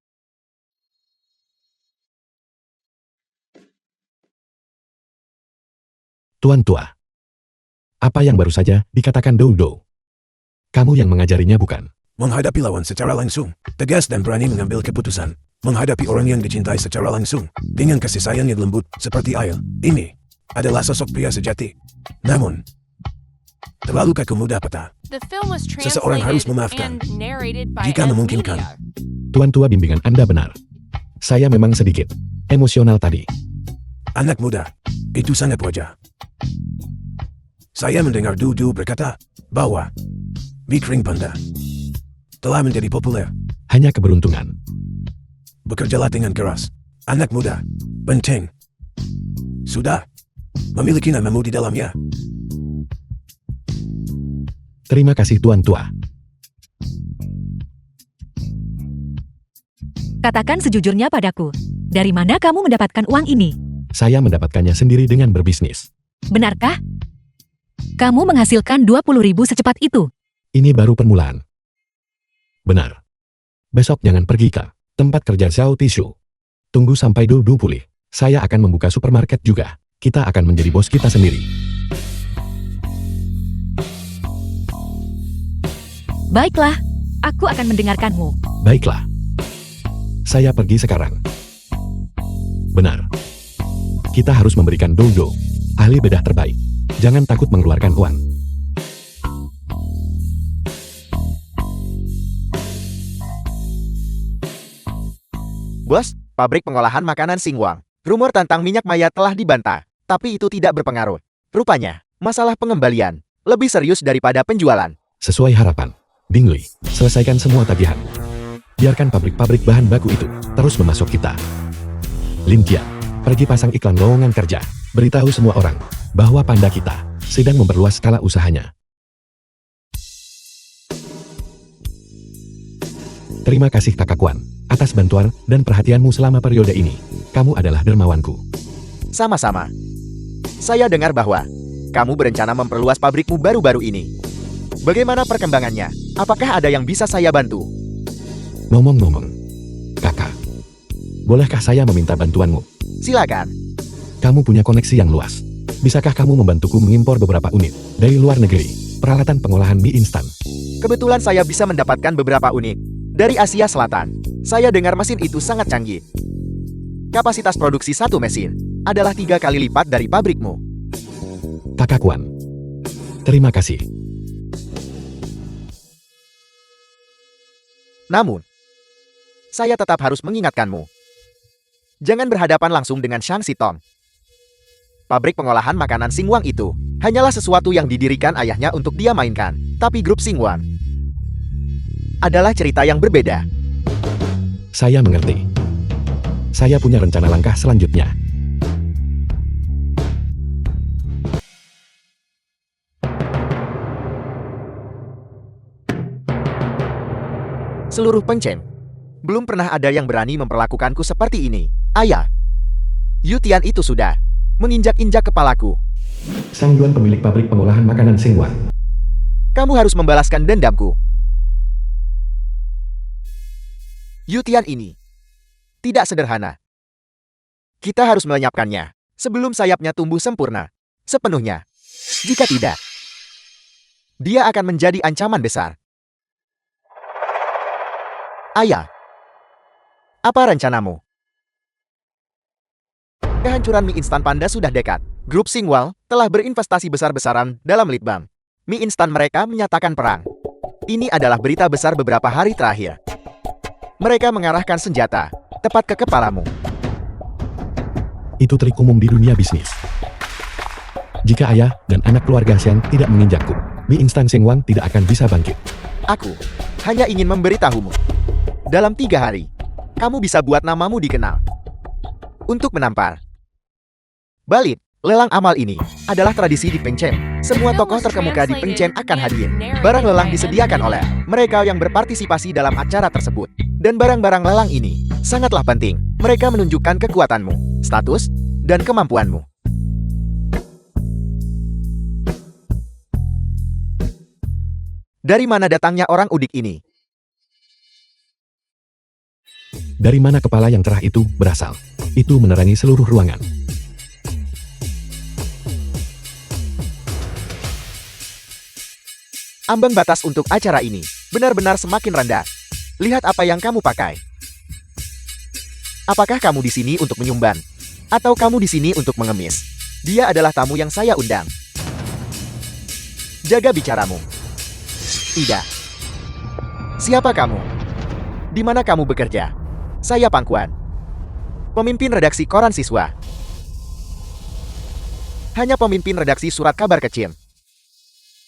Tuan tua. Apa yang baru saja dikatakan Dodo? Kamu yang mengajarinya bukan? Menghadapi lawan secara langsung, tegas dan berani mengambil keputusan. Menghadapi orang yang dicintai secara langsung, dengan kasih sayang yang lembut seperti air. Ini adalah sosok pria sejati. Namun, terlalu kaku mudah patah. The film was Seseorang harus translated memaafkan, and narrated by jika memungkinkan. M-Media. Tuan tua, bimbingan Anda benar. Saya memang sedikit emosional tadi. Anak muda, itu sangat wajar. Saya mendengar Dudu berkata bahwa Bikring Panda telah menjadi populer. Hanya keberuntungan. Bekerjalah dengan keras. Anak muda, penting. Sudah memiliki namamu di dalamnya. Terima kasih Tuan tua. Katakan sejujurnya padaku. Dari mana kamu mendapatkan uang ini? Saya mendapatkannya sendiri dengan berbisnis. Benarkah? Kamu menghasilkan 20.000 secepat itu. Ini baru permulaan. Benar. Besok jangan pergi ke tempat kerja Xiao Tisu. Tunggu sampai Dudu pulih. Saya akan membuka supermarket juga. Kita akan menjadi bos kita sendiri. Baiklah, aku akan mendengarkanmu. Baiklah. Saya pergi sekarang. Benar. Kita harus memberikan Dodo ahli bedah terbaik. Jangan takut mengeluarkan uang. Bos, pabrik pengolahan makanan Xinguang. Rumor tentang minyak maya telah dibantah, tapi itu tidak berpengaruh. Rupanya, masalah pengembalian lebih serius daripada penjualan. Sesuai harapan. Bingley, selesaikan semua tagihan. Biarkan pabrik-pabrik bahan baku itu terus memasok kita. Lin Qian, pergi pasang iklan lowongan kerja. Beritahu semua orang bahwa panda kita sedang memperluas skala usahanya. Terima kasih Kakak Kwan atas bantuan dan perhatianmu selama periode ini. Kamu adalah dermawanku. Sama-sama. Saya dengar bahwa kamu berencana memperluas pabrikmu baru-baru ini. Bagaimana perkembangannya? Apakah ada yang bisa saya bantu? Ngomong-ngomong, Kakak, bolehkah saya meminta bantuanmu? Silakan. Kamu punya koneksi yang luas. Bisakah kamu membantuku mengimpor beberapa unit dari luar negeri, peralatan pengolahan mie instan? Kebetulan saya bisa mendapatkan beberapa unit dari Asia Selatan. Saya dengar mesin itu sangat canggih. Kapasitas produksi satu mesin adalah 3 kali lipat dari pabrikmu. Kakak Kwan, terima kasih. Namun, saya tetap harus mengingatkanmu. Jangan berhadapan langsung dengan Shang Xitong. Pabrik pengolahan makanan Xingwang itu hanyalah sesuatu yang didirikan ayahnya untuk dia mainkan. Tapi grup Xingwang adalah cerita yang berbeda. Saya mengerti. Saya punya rencana langkah selanjutnya. Seluruh Pengchen, belum pernah ada yang berani memperlakukanku seperti ini. Ayah, Yu Tian itu sudah menginjak-injak kepalaku. Sang Yuan pemilik pabrik pengolahan makanan Xingwang. Kamu harus membalaskan dendamku. Yu Tian ini tidak sederhana. Kita harus melenyapkannya sebelum sayapnya tumbuh sempurna sepenuhnya. Jika tidak, dia akan menjadi ancaman besar. Ayah, apa rencanamu? Kehancuran mie instan Panda sudah dekat. Grup Xingwang telah berinvestasi besar-besaran dalam Litbang. Mie instan mereka menyatakan perang. Ini adalah berita besar beberapa hari terakhir. Mereka mengarahkan senjata tepat ke kepalamu. Itu trik umum di dunia bisnis. Jika ayah dan anak keluarga Xiang tidak menginjakku, mie instan Xingwang tidak akan bisa bangkit. Aku hanya ingin memberitahumu. Dalam 3 hari, kamu bisa buat namamu dikenal. Untuk menampar balik lelang amal ini adalah tradisi di Pengchen. Semua tokoh terkemuka di Pengchen akan hadir. Barang lelang disediakan oleh mereka yang berpartisipasi dalam acara tersebut. Dan barang-barang lelang ini sangatlah penting. Mereka menunjukkan kekuatanmu, status, dan kemampuanmu. Dari mana datangnya orang udik ini? Dari mana kepala yang cerah itu berasal? Itu menerangi seluruh ruangan. Ambang batas untuk acara ini benar-benar semakin rendah. Lihat apa yang kamu pakai. Apakah kamu di sini untuk menyumban? Atau kamu di sini untuk mengemis? Dia adalah tamu yang saya undang. Jaga bicaramu. Ida. Siapa kamu? Di mana kamu bekerja? Saya Pangkuan, pemimpin redaksi koran siswa. Hanya pemimpin redaksi surat kabar kecil.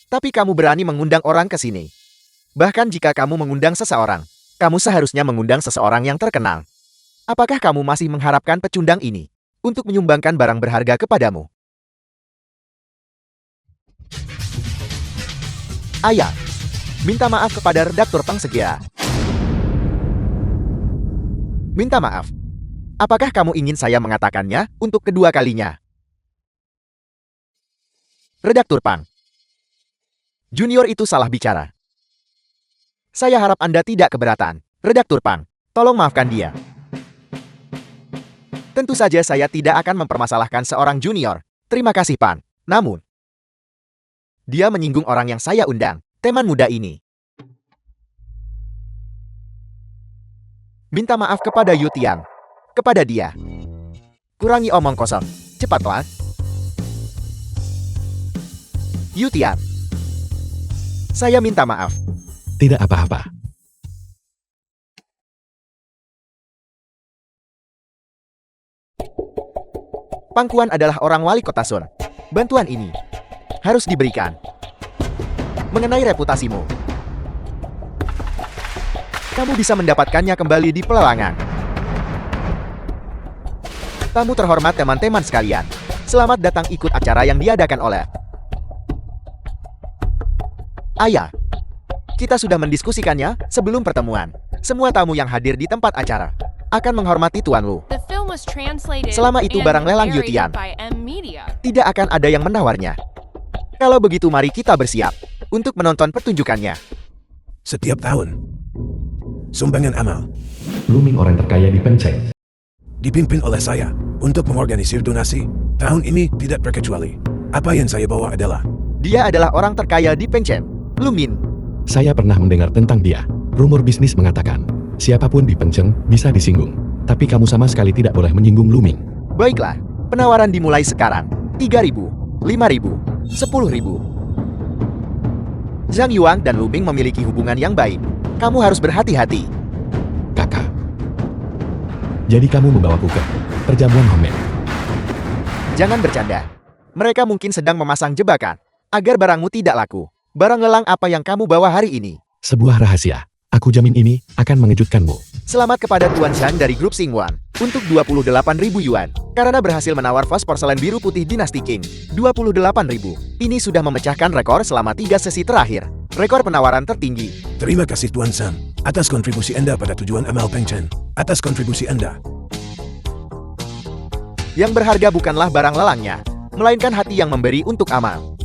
Tapi kamu berani mengundang orang ke sini. Bahkan jika kamu mengundang seseorang, kamu seharusnya mengundang seseorang yang terkenal. Apakah kamu masih mengharapkan pecundang ini untuk menyumbangkan barang berharga kepadamu? Ayah, minta maaf kepada redaktur Pang segera. Minta maaf. Apakah kamu ingin saya mengatakannya untuk kedua kalinya? Redaktur Pang. Junior itu salah bicara. Saya harap Anda tidak keberatan. Redaktur Pang, tolong maafkan dia. Tentu saja saya tidak akan mempermasalahkan seorang junior. Terima kasih, Pan. Namun, dia menyinggung orang yang saya undang, teman muda ini. Minta maaf kepada Yu Tian. Kepada dia. Kurangi omong kosong. Cepatlah. Yu Tian. Saya minta maaf. Tidak apa-apa. Pangkuan adalah orang wali kota Sun. Bantuan ini harus diberikan. Mengenai reputasimu. Kamu bisa mendapatkannya kembali di pelelangan. Tamu terhormat teman-teman sekalian, selamat datang ikut acara yang diadakan oleh Ayah. Kita sudah mendiskusikannya sebelum pertemuan. Semua tamu yang hadir di tempat acara akan menghormati Tuan Lu. The film was translated Selama itu barang and lelang narrated Yutian. by M Media. Tidak akan ada yang menawarnya. Kalau begitu mari kita bersiap untuk menonton pertunjukannya. Setiap tahun, sumbangan amal Luming orang terkaya di Penceng. dipimpin oleh saya untuk mengorganisir donasi. Tahun ini tidak terkecuali. Apa yang saya bawa adalah Dia adalah orang terkaya di Pencen, Lumin. Saya pernah mendengar tentang dia. Rumor bisnis mengatakan, siapapun di Penceng bisa disinggung. Tapi kamu sama sekali tidak boleh menyinggung Luming. Baiklah, penawaran dimulai sekarang. 3.000, 5.000, 10.000. Zhang Yuang dan Luming memiliki hubungan yang baik. Kamu harus berhati-hati. Kakak. Jadi kamu membawaku ke perjamuan Homen. Jangan bercanda. Mereka mungkin sedang memasang jebakan agar barangmu tidak laku. Barang lelang apa yang kamu bawa hari ini? Sebuah rahasia. Aku jamin ini akan mengejutkanmu. Selamat kepada Tuan Zhang dari grup Xingwan untuk 28.000 yuan. Karena berhasil menawar vas porselen biru putih dinasti Qing. 28.000. Ini sudah memecahkan rekor selama 3 sesi terakhir. Rekor penawaran tertinggi. terima kasih Tuan Sam atas kontribusi Anda pada tujuan amal Pencen. Atas kontribusi Anda. Yang berharga bukanlah barang lelangnya, melainkan hati yang memberi untuk amal.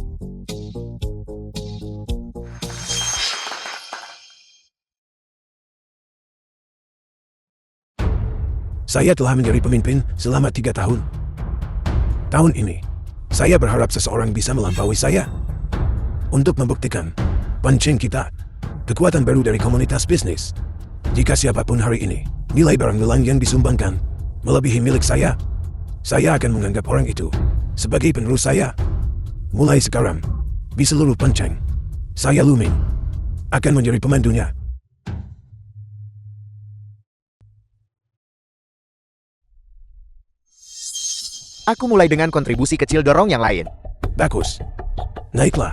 Saya telah menjadi pemimpin selama 3 tahun. Tahun ini, saya berharap seseorang bisa melampaui saya. Untuk membuktikan Pencen kita, kekuatan baru dari komunitas bisnis. Jika siapapun hari ini, nilai barang lelang yang disumbangkan melebihi milik saya akan menganggap orang itu sebagai penerus saya. Mulai sekarang, di seluruh Pencen, saya Luming akan menjadi pemandunya. Aku mulai dengan kontribusi kecil dorong yang lain. Bagus. Naiklah.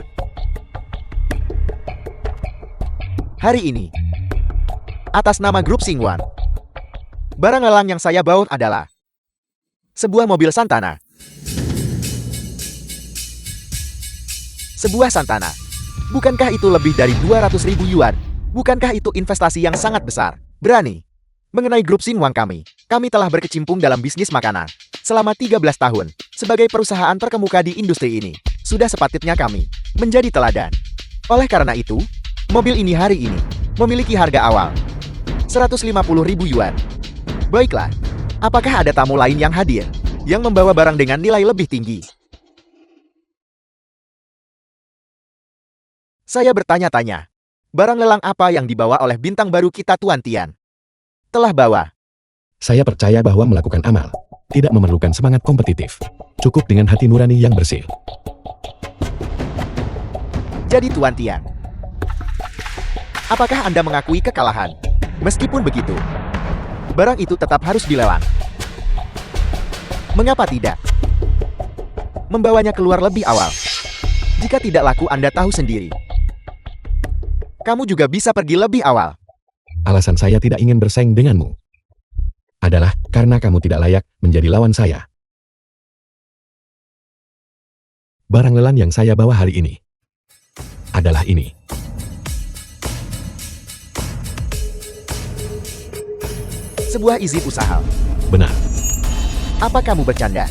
Hari ini, atas nama grup Xingwan, barang lelang yang saya bawa adalah sebuah mobil Santana. Sebuah Santana. Bukankah itu lebih dari 200.000 yuan? Bukankah itu investasi yang sangat besar? Berani. Mengenai grup Xingwan kami telah berkecimpung dalam bisnis makanan selama 13 tahun. Sebagai perusahaan terkemuka di industri ini, sudah sepatutnya kami menjadi teladan. Oleh karena itu, mobil ini hari ini memiliki harga awal 150.000 yuan. Baiklah, apakah ada tamu lain yang hadir yang membawa barang dengan nilai lebih tinggi? Saya bertanya-tanya, barang lelang apa yang dibawa oleh bintang baru kita Tuan Tian? Telah bawa. Saya percaya bahwa melakukan amal tidak memerlukan semangat kompetitif. Cukup dengan hati nurani yang bersih. Jadi Tuan Tian, apakah Anda mengakui kekalahan? Meskipun begitu, barang itu tetap harus dilelang. Mengapa tidak? Membawanya keluar lebih awal. Jika tidak laku Anda tahu sendiri. Kamu juga bisa pergi lebih awal. Alasan saya tidak ingin bersaing denganmu adalah karena kamu tidak layak menjadi lawan saya. Barang lelang yang saya bawa hari ini adalah ini. Sebuah izin usaha. Benar. Apa kamu bercanda?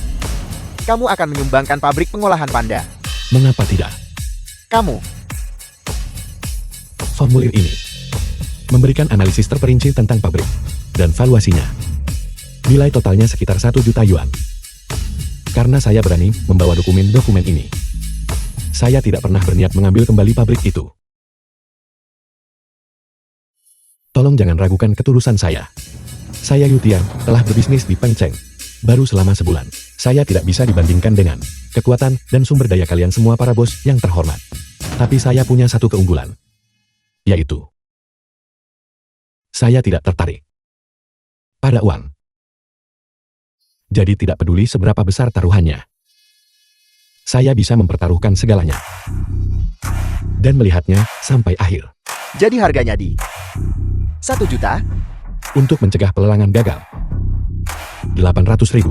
Kamu akan menyumbangkan pabrik pengolahan panda. Mengapa tidak? Kamu. Formulir ini memberikan analisis terperinci tentang pabrik dan valuasinya. Nilai totalnya sekitar 1 juta yuan. Karena saya berani membawa dokumen-dokumen ini, saya tidak pernah berniat mengambil kembali pabrik itu. Tolong jangan ragukan ketulusan saya. Saya Yutian telah berbisnis di Penceng baru selama sebulan. Saya tidak bisa dibandingkan dengan kekuatan dan sumber daya kalian semua para bos yang terhormat. Tapi saya punya satu keunggulan, yaitu saya tidak tertarik pada uang. Jadi tidak peduli seberapa besar taruhannya. Saya bisa mempertaruhkan segalanya dan melihatnya sampai akhir. Jadi harganya di 1 juta? Untuk mencegah pelelangan gagal. 800.000.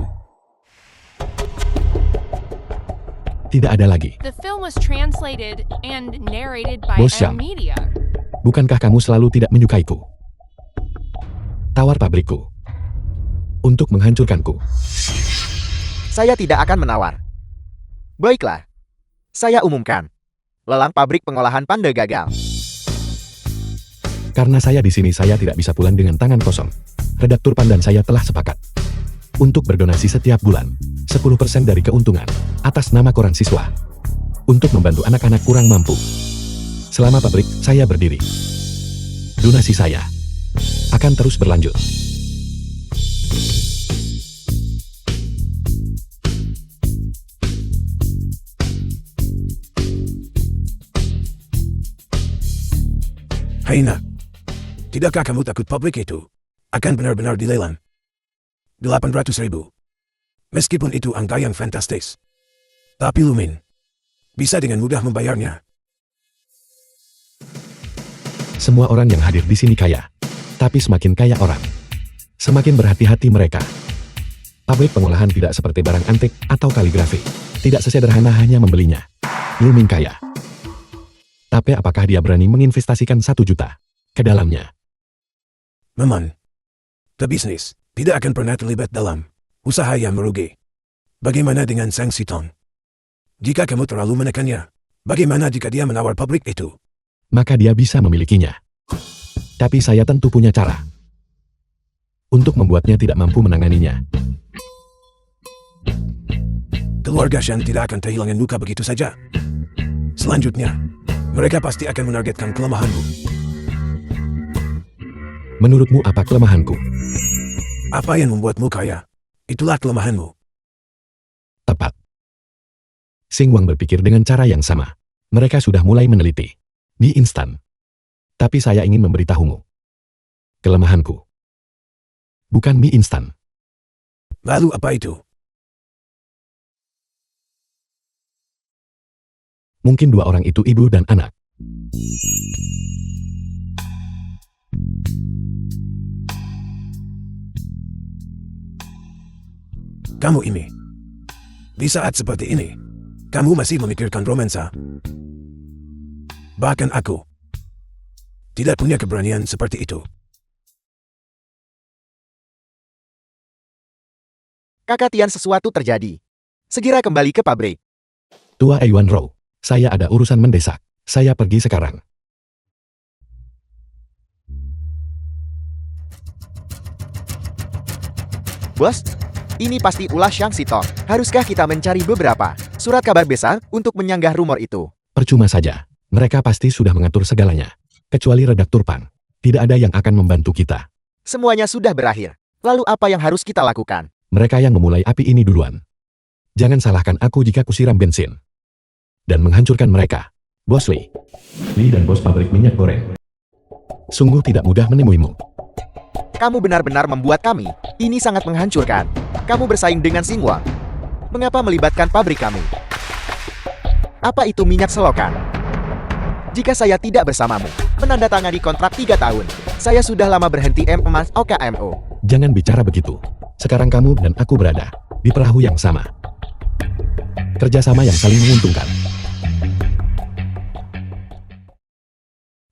Tidak ada lagi. The film was translated and narrated by Bos M Syam. Media. Bukankah kamu selalu tidak menyukaiku? Tawar pabrikku. Untuk menghancurkanku. Saya tidak akan menawar. Baiklah. Saya umumkan. Lelang pabrik pengolahan panda gagal. Karena saya di sini saya tidak bisa pulang dengan tangan kosong. Redaktur Pandan saya telah sepakat untuk berdonasi setiap bulan 10% dari keuntungan atas nama koran siswa untuk membantu anak-anak kurang mampu. Selama pabrik saya berdiri, donasi saya akan terus berlanjut. Hai nak, tidakkah kamu takut pabrik itu akan benar-benar dilelang? 800.000. Meskipun itu angka yang fantastis. Tapi Lumin bisa dengan mudah membayarnya. Semua orang yang hadir di sini kaya. Tapi semakin kaya orang, semakin berhati-hati mereka. Pabrik pengolahan tidak seperti barang antik atau kaligrafi. Tidak sesederhana hanya membelinya. Lumin kaya. Tapi apakah dia berani menginvestasikan 1 juta ke dalamnya? Memang, pebisnis tidak akan pernah terlibat dalam usaha yang merugi. Bagaimana dengan Sang Sitong? Jika kamu terlalu menekannya, bagaimana jika dia menawar pabrik itu? Maka dia bisa memilikinya. Tapi saya tentu punya cara untuk membuatnya tidak mampu menanganinya. Keluarga Shan tidak akan kehilangan luka begitu saja. Selanjutnya, mereka pasti akan menargetkan kelemahanmu. Menurutmu apa kelemahanku? Apa yang membuatmu kaya? Itulah kelemahanmu. Tepat. Sing Wang berpikir dengan cara yang sama. Mereka sudah mulai meneliti mie instan. Tapi saya ingin memberitahumu. Kelemahanku bukan mie instan. Lalu apa itu? Mungkin 2 orang itu ibu dan anak. Kamu ini. Di saat seperti ini, kamu masih memikirkan romansa. Bahkan aku tidak punya keberanian seperti itu. Kakak Tian, sesuatu terjadi. Segera kembali ke pabrik. Tua Yuan Rou, saya ada urusan mendesak. Saya pergi sekarang. Bos, ini pasti ulah Shang Sitong. Haruskah kita mencari beberapa surat kabar besar untuk menyanggah rumor itu? Percuma saja. Mereka pasti sudah mengatur segalanya. Kecuali redaktur Pan. Tidak ada yang akan membantu kita. Semuanya sudah berakhir. Lalu apa yang harus kita lakukan? Mereka yang memulai api ini duluan. Jangan salahkan aku jika kusiram bensin dan menghancurkan mereka. Bos Lee. Lee dan bos pabrik minyak goreng. Sungguh tidak mudah menemuimu. Kamu benar-benar membuat kami. Ini sangat menghancurkan. Kamu bersaing dengan Sing Wang. Mengapa melibatkan pabrik kamu? Apa itu minyak selokan? Jika saya tidak bersamamu, menandatangani kontrak 3 tahun, saya sudah lama berhenti emas OKMO. Jangan bicara begitu. Sekarang kamu dan aku berada di perahu yang sama. Kerjasama yang saling menguntungkan.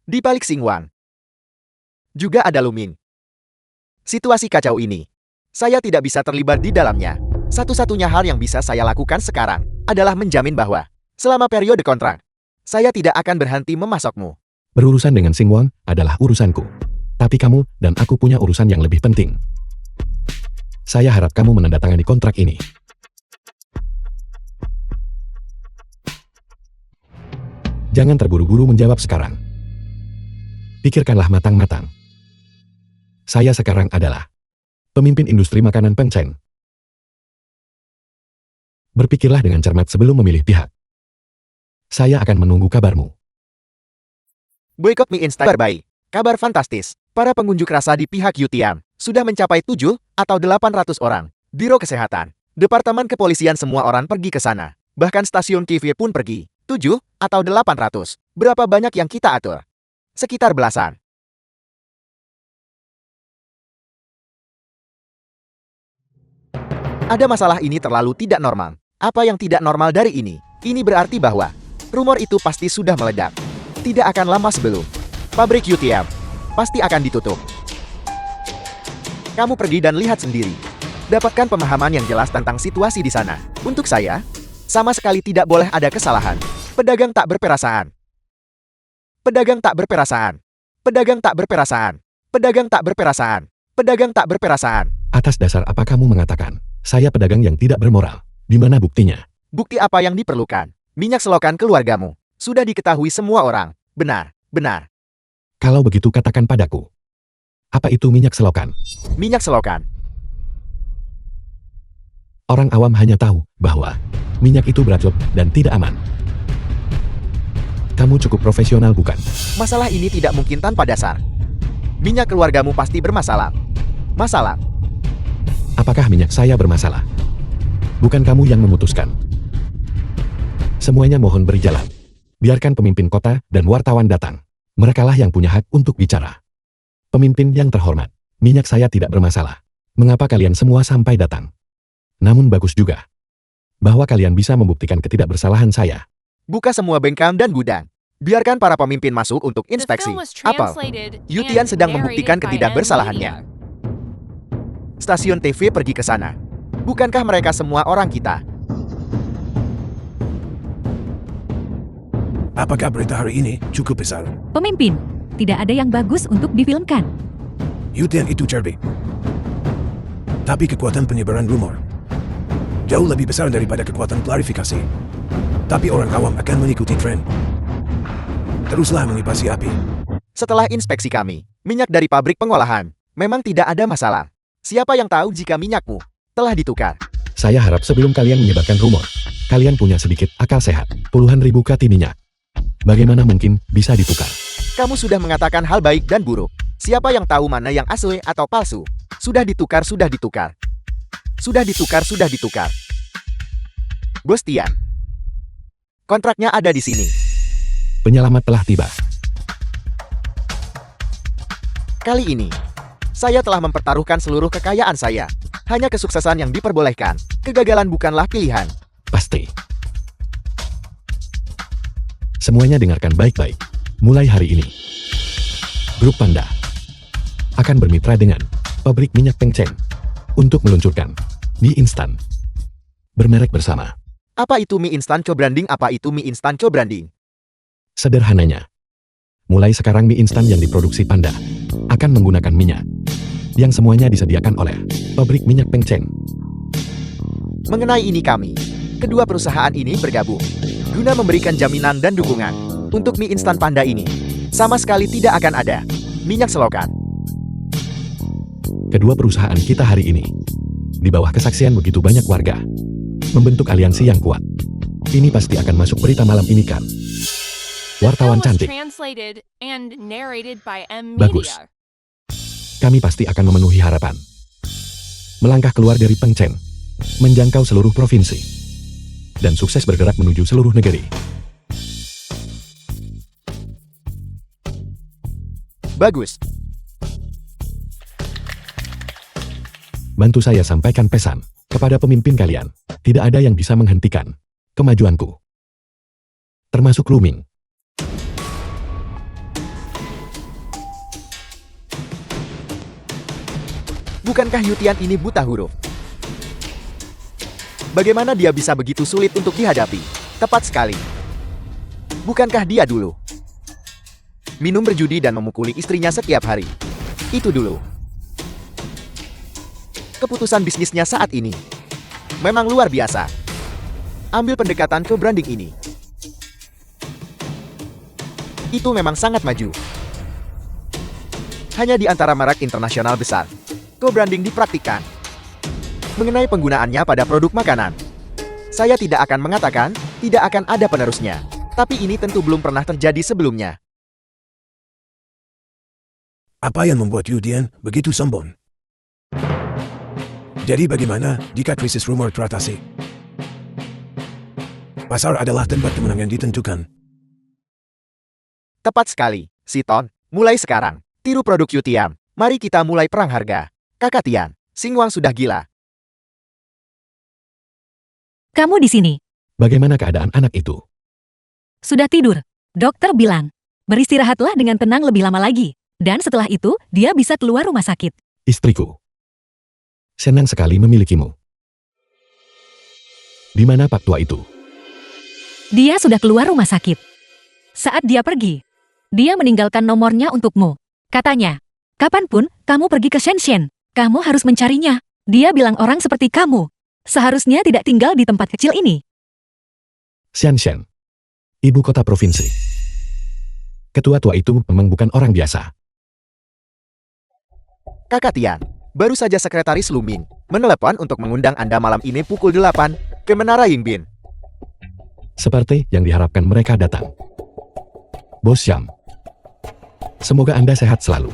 Di balik Sing Wang juga ada Lumin. Situasi kacau ini, saya tidak bisa terlibat di dalamnya. Satu-satunya hal yang bisa saya lakukan sekarang adalah menjamin bahwa selama periode kontrak, saya tidak akan berhenti memasokmu. Berurusan dengan Sing Wang adalah urusanku. Tapi kamu dan aku punya urusan yang lebih penting. Saya harap kamu menandatangani kontrak ini. Jangan terburu-buru menjawab sekarang. Pikirkanlah matang-matang. Saya sekarang adalah pemimpin industri makanan Peng Cheng. Berpikirlah dengan cermat sebelum memilih pihak. Saya akan menunggu kabarmu. Boykot mie instan terbaik. Kabar fantastis. Para pengunjuk rasa di pihak Yutian sudah mencapai 7 atau 800 orang. Biro Kesehatan, Departemen Kepolisian, semua orang pergi ke sana. Bahkan stasiun TV pun pergi. 7 atau 800. Berapa banyak yang kita atur? Sekitar belasan. Ada masalah ini terlalu tidak normal. Apa yang tidak normal dari ini? Ini berarti bahwa rumor itu pasti sudah meledak. Tidak akan lama sebelum pabrik UTM pasti akan ditutup. Kamu pergi dan lihat sendiri. Dapatkan pemahaman yang jelas tentang situasi di sana. Untuk saya, sama sekali tidak boleh ada kesalahan. Pedagang tak berperasaan. Pedagang tak berperasaan. Pedagang tak berperasaan. Pedagang tak berperasaan. Pedagang tak berperasaan. Atas dasar apa kamu mengatakan, saya pedagang yang tidak bermoral? Di mana buktinya? Bukti apa yang diperlukan? Minyak selokan keluargamu. Sudah diketahui semua orang. Benar, benar. Kalau begitu katakan padaku. Apa itu minyak selokan? Minyak selokan. Orang awam hanya tahu bahwa minyak itu beracun dan tidak aman. Kamu cukup profesional bukan? Masalah ini tidak mungkin tanpa dasar. Minyak keluargamu pasti bermasalah. Masalah. Apakah minyak saya bermasalah? Bukan kamu yang memutuskan. Semuanya mohon beri jalan. Biarkan pemimpin kota dan wartawan datang. Merekalah yang punya hak untuk bicara. Pemimpin yang terhormat, minyak saya tidak bermasalah. Mengapa kalian semua sampai datang? Namun bagus juga bahwa kalian bisa membuktikan ketidakbersalahan saya. Buka semua bengkel dan gudang. Biarkan para pemimpin masuk untuk The inspeksi. film was Apel, translated Yutian and sedang membuktikan narrated by ketidakbersalahannya. NVIDIA. Stasiun TV pergi ke sana. Bukankah mereka semua orang kita? Apakah berita hari ini cukup besar? Pemimpin, tidak ada yang bagus untuk difilmkan. Yutian itu cerdik. Tapi kekuatan penyebaran rumor jauh lebih besar daripada kekuatan klarifikasi. Tapi orang awam akan mengikuti tren. Teruslah mengipasi api. Setelah inspeksi kami, minyak dari pabrik pengolahan memang tidak ada masalah. Siapa yang tahu jika minyakmu telah ditukar? Saya harap sebelum kalian menyebarkan rumor, kalian punya sedikit akal sehat. Puluhan ribu kati minyak. Bagaimana mungkin bisa ditukar? Kamu sudah mengatakan hal baik dan buruk. Siapa yang tahu mana yang asli atau palsu? Sudah ditukar, sudah ditukar. Sudah ditukar, sudah ditukar. Bos Tian. Kontraknya ada di sini. Penyelamat telah tiba. Kali ini, saya telah mempertaruhkan seluruh kekayaan saya. Hanya kesuksesan yang diperbolehkan. Kegagalan bukanlah pilihan. Pasti. Semuanya dengarkan baik-baik. Mulai hari ini, Grup Panda akan bermitra dengan pabrik minyak Pengcheng untuk meluncurkan mie instan bermerek bersama. Apa itu mie instan co-branding? Apa itu mie instan co-branding? Sederhananya, mulai sekarang mie instan yang diproduksi Panda akan menggunakan minyak yang semuanya disediakan oleh pabrik minyak Pengcheng. Mengenai ini kami, kedua perusahaan ini bergabung guna memberikan jaminan dan dukungan untuk mie instan Panda ini. Sama sekali tidak akan ada minyak selokan. Kedua perusahaan kita hari ini, di bawah kesaksian begitu banyak warga, membentuk aliansi yang kuat. Ini pasti akan masuk berita malam ini kan? Wartawan Film was cantik, translated and narrated by bagus. NVIDIA. Kami pasti akan memenuhi harapan. Melangkah keluar dari Pengcheng, menjangkau seluruh provinsi, dan sukses bergerak menuju seluruh negeri. Bagus. Bantu saya sampaikan pesan kepada pemimpin kalian. Tidak ada yang bisa menghentikan kemajuanku. Termasuk Luming. Bukankah Yutian ini buta huruf? Bagaimana dia bisa begitu sulit untuk dihadapi? Tepat sekali. Bukankah dia dulu minum berjudi dan memukuli istrinya setiap hari? Itu dulu. Keputusan bisnisnya saat ini memang luar biasa. Ambil pendekatan ke branding ini. Itu memang sangat maju. Hanya di antara merek internasional besar, co-branding dipraktikkan. Mengenai penggunaannya pada produk makanan, saya tidak akan mengatakan tidak akan ada penerusnya. Tapi ini tentu belum pernah terjadi sebelumnya. Apa yang membuat Yutian begitu sombong? Jadi bagaimana jika krisis rumor teratasi? Pasar adalah tempat kemenangan ditentukan. Tepat sekali, Siton. Mulai sekarang, tiru produk Yutian. Mari kita mulai perang harga. Kakak Tian, Singwang sudah gila. Kamu di sini. Bagaimana keadaan anak itu? Sudah tidur. Dokter bilang, beristirahatlah dengan tenang lebih lama lagi. Dan setelah itu, dia bisa keluar rumah sakit. Istriku. Senang sekali memilikimu. Di mana Pak tua itu? Dia sudah keluar rumah sakit. Saat dia pergi, dia meninggalkan nomornya untukmu. Katanya, kapanpun kamu pergi ke Shenzhen, kamu harus mencarinya. Dia bilang orang seperti kamu seharusnya tidak tinggal di tempat kecil ini. Shenzhen. Ibu kota provinsi. Ketua tua itu memang bukan orang biasa. Kakak Tian, baru saja Sekretaris Luming menelepon untuk mengundang Anda malam ini pukul 8 ke Menara Yingbin. Seperti yang diharapkan mereka datang. Bos Syam. Semoga Anda sehat selalu.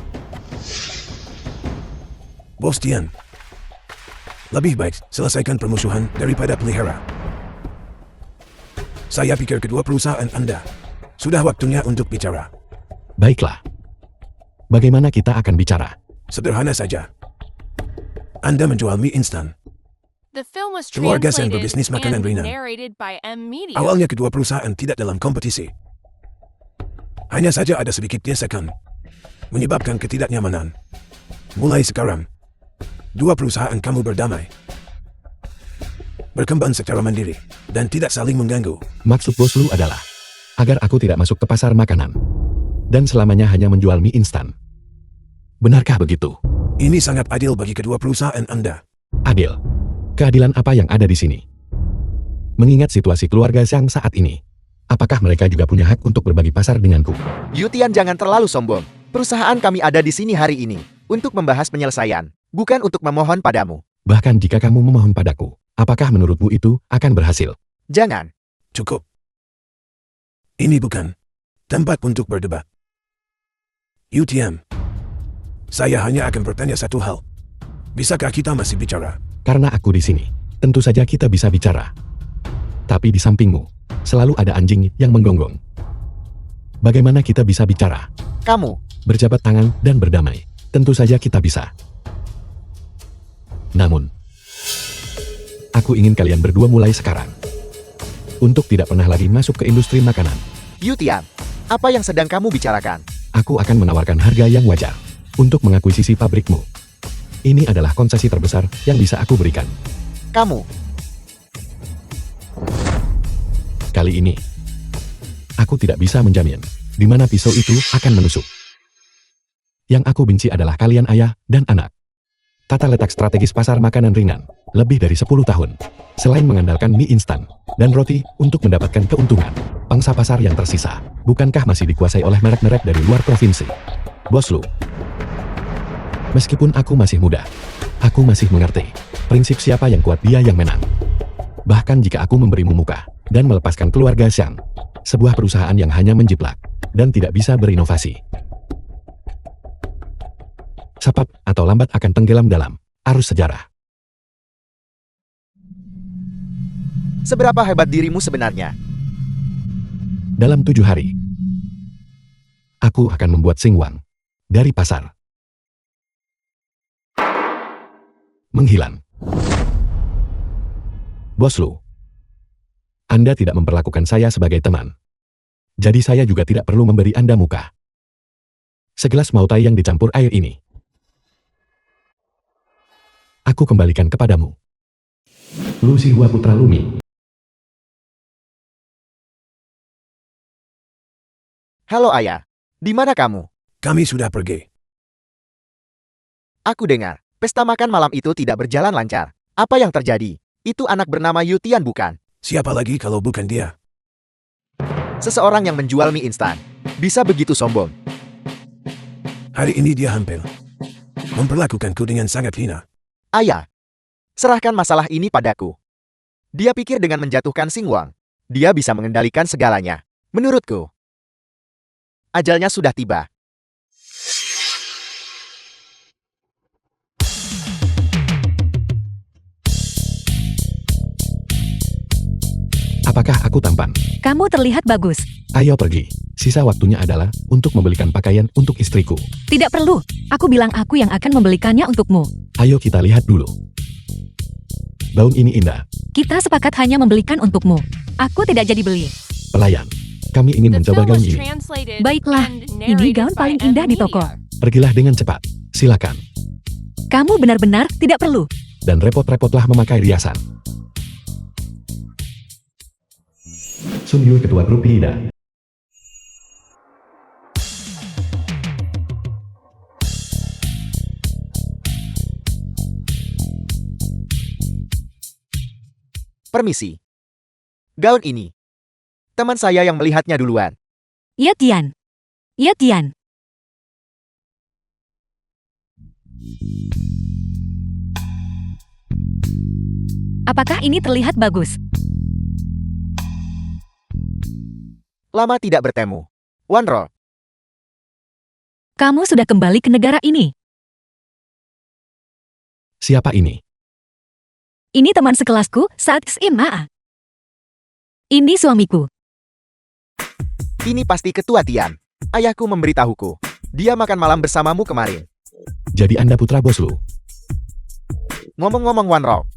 Bos Tian. Lebih baik selesaikan permusuhan daripada pelihara. Saya pikir kedua perusahaan Anda sudah waktunya untuk bicara. Baiklah. Bagaimana kita akan bicara? Sederhana saja. Anda menjual mie instan. The film was Keluarga Sen translated berbisnis makanan and ringan. narrated by M Media. Awalnya kedua perusahaan tidak dalam kompetisi. Hanya saja ada sedikit gesekan, menyebabkan ketidaknyamanan. Mulai sekarang, dua perusahaan kamu berdamai, berkembang secara mandiri, dan tidak saling mengganggu. Maksud bos lu adalah agar aku tidak masuk ke pasar makanan dan selamanya hanya menjual mie instan. Benarkah begitu? Ini sangat adil bagi kedua perusahaan Anda. Adil. Keadilan apa yang ada di sini? Mengingat situasi keluarga Zhang saat ini, apakah mereka juga punya hak untuk berbagi pasar denganku? Yutian, jangan terlalu sombong. Perusahaan kami ada di sini hari ini untuk membahas penyelesaian, bukan untuk memohon padamu. Bahkan jika kamu memohon padaku, apakah menurutmu itu akan berhasil? Jangan. Cukup. Ini bukan tempat untuk berdebat. Yutian, saya hanya akan bertanya satu hal. Bisakah kita masih bicara? Karena aku di sini, tentu saja kita bisa bicara. Tapi di sampingmu, selalu ada anjing yang menggonggong. Bagaimana kita bisa bicara? Kamu. Berjabat tangan dan berdamai. Tentu saja kita bisa. Namun, aku ingin kalian berdua mulai sekarang untuk tidak pernah lagi masuk ke industri makanan. Yutian, apa yang sedang kamu bicarakan? Aku akan menawarkan harga yang wajar untuk mengakuisisi pabrikmu. Ini adalah konsesi terbesar yang bisa aku berikan. Kamu. Kali ini, aku tidak bisa menjamin di mana pisau itu akan menusuk. Yang aku benci adalah kalian ayah dan anak. Tata letak strategis pasar makanan ringan lebih dari 10 tahun. Selain mengandalkan mie instan dan roti untuk mendapatkan keuntungan, pangsa pasar yang tersisa, bukankah masih dikuasai oleh merek-merek dari luar provinsi? Bos Lu. Meskipun aku masih muda, aku masih mengerti prinsip siapa yang kuat dia yang menang. Bahkan jika aku memberimu muka dan melepaskan keluarga Zhang, sebuah perusahaan yang hanya menjiplak dan tidak bisa berinovasi, cepat atau lambat akan tenggelam dalam arus sejarah. Seberapa hebat dirimu sebenarnya? Dalam 7 hari, aku akan membuat Xingwang dari pasar menghilang. Bos Lu, Anda tidak memperlakukan saya sebagai teman. Jadi saya juga tidak perlu memberi Anda muka. Segelas mautai yang dicampur air ini, aku kembalikan kepadamu. Lu Xihua Putra Lumi. Halo ayah, di mana kamu? Kami sudah pergi. Aku dengar, pesta makan malam itu tidak berjalan lancar. Apa yang terjadi? Itu anak bernama Yutian bukan? Siapa lagi kalau bukan dia? Seseorang yang menjual mie instan. Bisa begitu sombong. Hari ini dia hampir memperlakukanku dengan sangat hina. Ayah, serahkan masalah ini padaku. Dia pikir dengan menjatuhkan Xingwang, dia bisa mengendalikan segalanya. Menurutku, ajalnya sudah tiba. Apakah aku tampan? Kamu terlihat bagus. Ayo pergi. Sisa waktunya adalah untuk membelikan pakaian untuk istriku. Tidak perlu. Aku bilang aku yang akan membelikannya untukmu. Ayo kita lihat dulu. Daun ini indah. Kita sepakat hanya membelikan untukmu. Aku tidak jadi beli. Pelayan, kami ingin The mencoba film gaun was ini. translated Baiklah, and ini narrated gaun by paling indah di M toko. Media. Pergilah dengan cepat. Silakan. Kamu benar-benar tidak perlu. Dan repot-repotlah memakai riasan. Sun Yu, ketua grup Hida. Permisi. Gaun ini. Teman saya yang melihatnya duluan. Ye Tian. Ye Tian. Apakah ini terlihat bagus? Lama tidak bertemu. Wanro, Kamu sudah kembali ke negara ini. Siapa ini? Ini teman sekelasku saat SMA. Ini suamiku. ini pasti Ketua Tian. Ayahku memberitahuku. Dia makan malam bersamamu kemarin. Jadi Anda putra bos Lu. Ngomong-ngomong Wanro,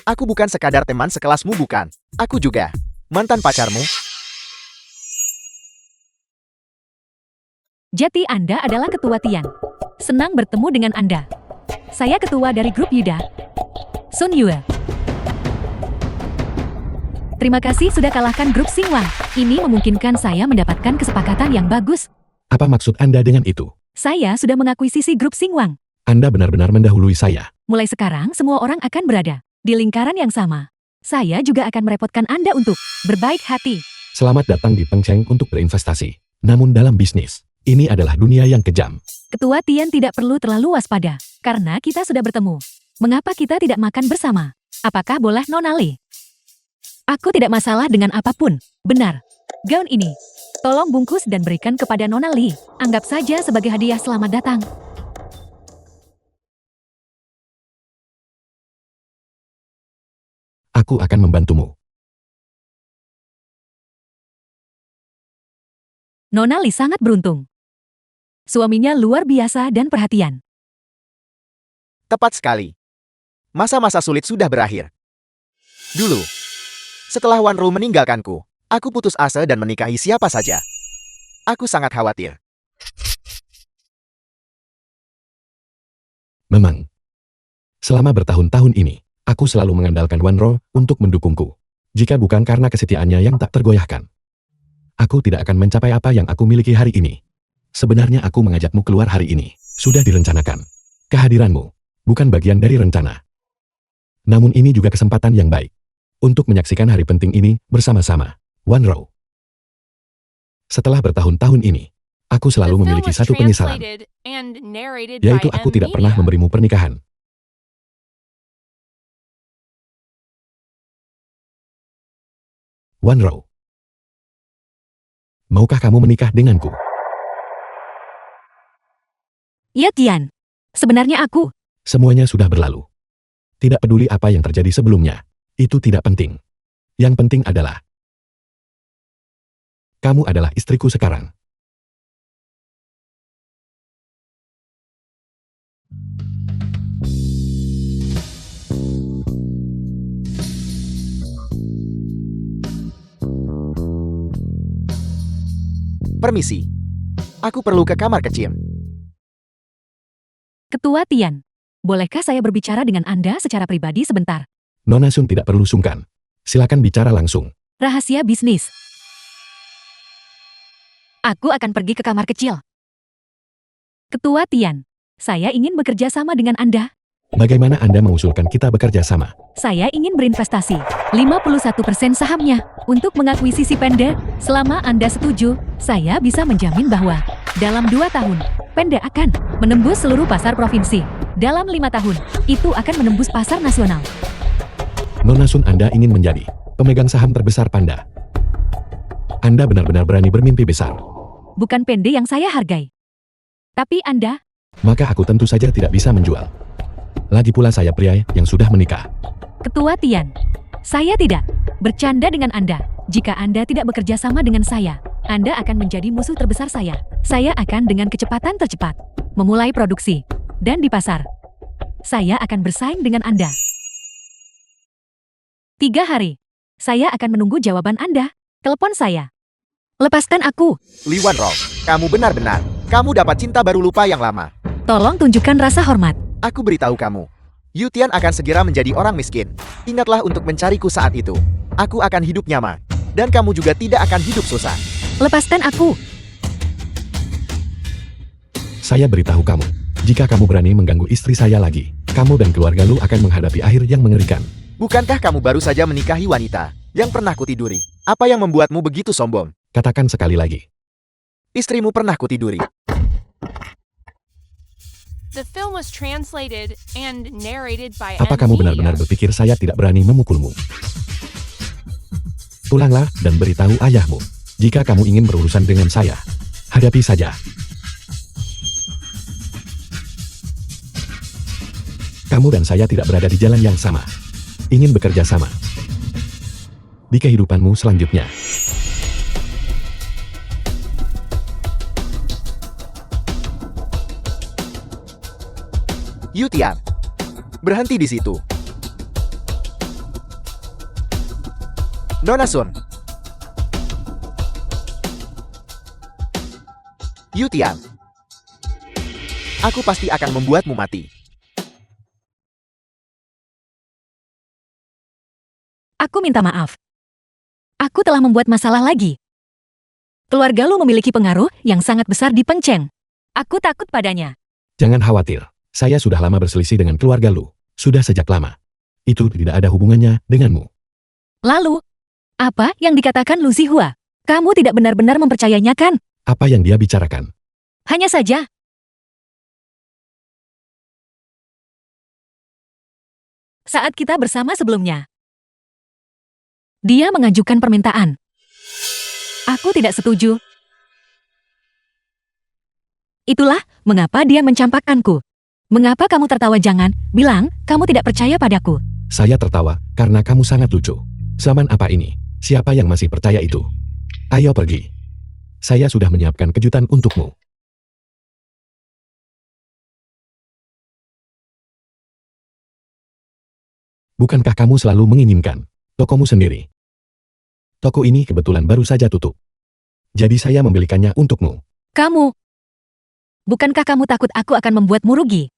aku bukan sekadar teman sekelasmu bukan. Aku juga mantan pacarmu. Jadi Anda adalah ketua Tian. Senang bertemu dengan Anda. Saya ketua dari grup Yuda. Sun Yue. Terima kasih sudah kalahkan grup Xinguang. Ini memungkinkan saya mendapatkan kesepakatan yang bagus. Apa maksud Anda dengan itu? Saya sudah mengakuisisi grup Xinguang. Anda benar-benar mendahului saya. Mulai sekarang semua orang akan berada di lingkaran yang sama. Saya juga akan merepotkan Anda untuk berbaik hati. Selamat datang di Pengcheng untuk berinvestasi. Namun dalam bisnis, ini adalah dunia yang kejam. Ketua Tian tidak perlu terlalu waspada, karena kita sudah bertemu. Mengapa kita tidak makan bersama? Apakah boleh Nona Li? Aku tidak masalah dengan apapun. Benar. Gaun ini. Tolong bungkus dan berikan kepada Nona Li. Anggap saja sebagai hadiah selamat datang. Aku akan membantumu. Nona Li sangat beruntung. Suaminya luar biasa dan perhatian. Tepat sekali. Masa-masa sulit sudah berakhir. Dulu, setelah Wanro meninggalkanku, aku putus asa dan menikahi siapa saja. Aku sangat khawatir. Memang. Selama bertahun-tahun ini, aku selalu mengandalkan Wanro untuk mendukungku. Jika bukan karena kesetiaannya yang tak tergoyahkan, aku tidak akan mencapai apa yang aku miliki hari ini. Sebenarnya aku mengajakmu keluar hari ini. Sudah direncanakan. Kehadiranmu bukan bagian dari rencana. Namun ini juga kesempatan yang baik untuk menyaksikan hari penting ini bersama-sama. Wanro. Setelah bertahun-tahun ini, aku The selalu film memiliki was satu penyesalan, translated and narrated yaitu by aku M tidak pernah Media. memberimu pernikahan. Wanro. Maukah kamu menikah denganku? Ye Tian. Sebenarnya aku. Semuanya sudah berlalu. Tidak peduli apa yang terjadi sebelumnya. Itu tidak penting. Yang penting adalah kamu adalah istriku sekarang. Permisi. Aku perlu ke kamar kecil. Ketua Tian. Bolehkah saya berbicara dengan Anda secara pribadi sebentar? Nona Sun tidak perlu sungkan. Silakan bicara langsung. Rahasia bisnis. Aku akan pergi ke kamar kecil. Ketua Tian. Saya ingin bekerja sama dengan Anda. Bagaimana Anda mengusulkan kita bekerja sama? Saya ingin berinvestasi 51% sahamnya untuk mengakuisisi Panda. Selama Anda setuju, saya bisa menjamin bahwa dalam 2 tahun, Panda akan menembus seluruh pasar provinsi. Dalam 5 tahun, itu akan menembus pasar nasional. Nona Sun, Anda ingin menjadi pemegang saham terbesar Panda. Anda benar-benar berani bermimpi besar. Bukan Panda yang saya hargai. Tapi Anda, Maka aku tentu saja tidak bisa menjual. Lagi pula saya pria yang sudah menikah. Ketua Tian, saya tidak bercanda dengan Anda. Jika Anda tidak bekerja sama dengan saya, Anda akan menjadi musuh terbesar saya. Saya akan dengan kecepatan tercepat memulai produksi. Dan di pasar, saya akan bersaing dengan Anda. 3 hari. Saya akan menunggu jawaban Anda. Telepon saya. Lepaskan aku. Li Wanrong, kamu benar-benar. Kamu dapat cinta baru lupa yang lama. Tolong tunjukkan rasa hormat. Aku beritahu kamu. Yu Tian akan segera menjadi orang miskin. Ingatlah untuk mencariku saat itu. Aku akan hidup nyaman. Dan kamu juga tidak akan hidup susah. Lepaskan aku. Saya beritahu kamu, jika kamu berani mengganggu istri saya lagi, kamu dan keluarga lu akan menghadapi akhir yang mengerikan. Bukankah kamu baru saja menikahi wanita yang pernah kutiduri? Apa yang membuatmu begitu sombong? Katakan sekali lagi. Istrimu pernah kutiduri. The film was translated and narrated by Apa kamu benar-benar berpikir saya tidak berani memukulmu? Pulanglah dan beritahu ayahmu. Jika kamu ingin berurusan dengan saya, hadapi saja. Kamu dan saya tidak berada di jalan yang sama. Ingin bekerja sama. Di kehidupanmu selanjutnya. Yu Tian, berhenti di situ. Nona Sun. Yu Tian, aku pasti akan membuatmu mati. Aku minta maaf. Aku telah membuat masalah lagi. Keluarga lu memiliki pengaruh yang sangat besar di Peng Cheng. Aku takut padanya. Jangan khawatir. Saya sudah lama berselisih dengan keluarga lu. Sudah sejak lama. Itu tidak ada hubungannya denganmu. Lalu, apa yang dikatakan Lu Zihua? Kamu tidak benar-benar mempercayainya kan? Apa yang dia bicarakan? Hanya saja. Saat kita bersama sebelumnya, dia mengajukan permintaan. Aku tidak setuju. Itulah mengapa dia mencampakkanku. Mengapa kamu tertawa? Jangan bilang kamu tidak percaya padaku. Saya tertawa karena kamu sangat lucu. Zaman apa ini? Siapa yang masih percaya itu? Ayo pergi. Saya sudah menyiapkan kejutan untukmu. Bukankah kamu selalu menginginkan tokomu sendiri? Toko ini kebetulan baru saja tutup. Jadi saya membelikannya untukmu. Kamu. Bukankah kamu takut aku akan membuatmu rugi?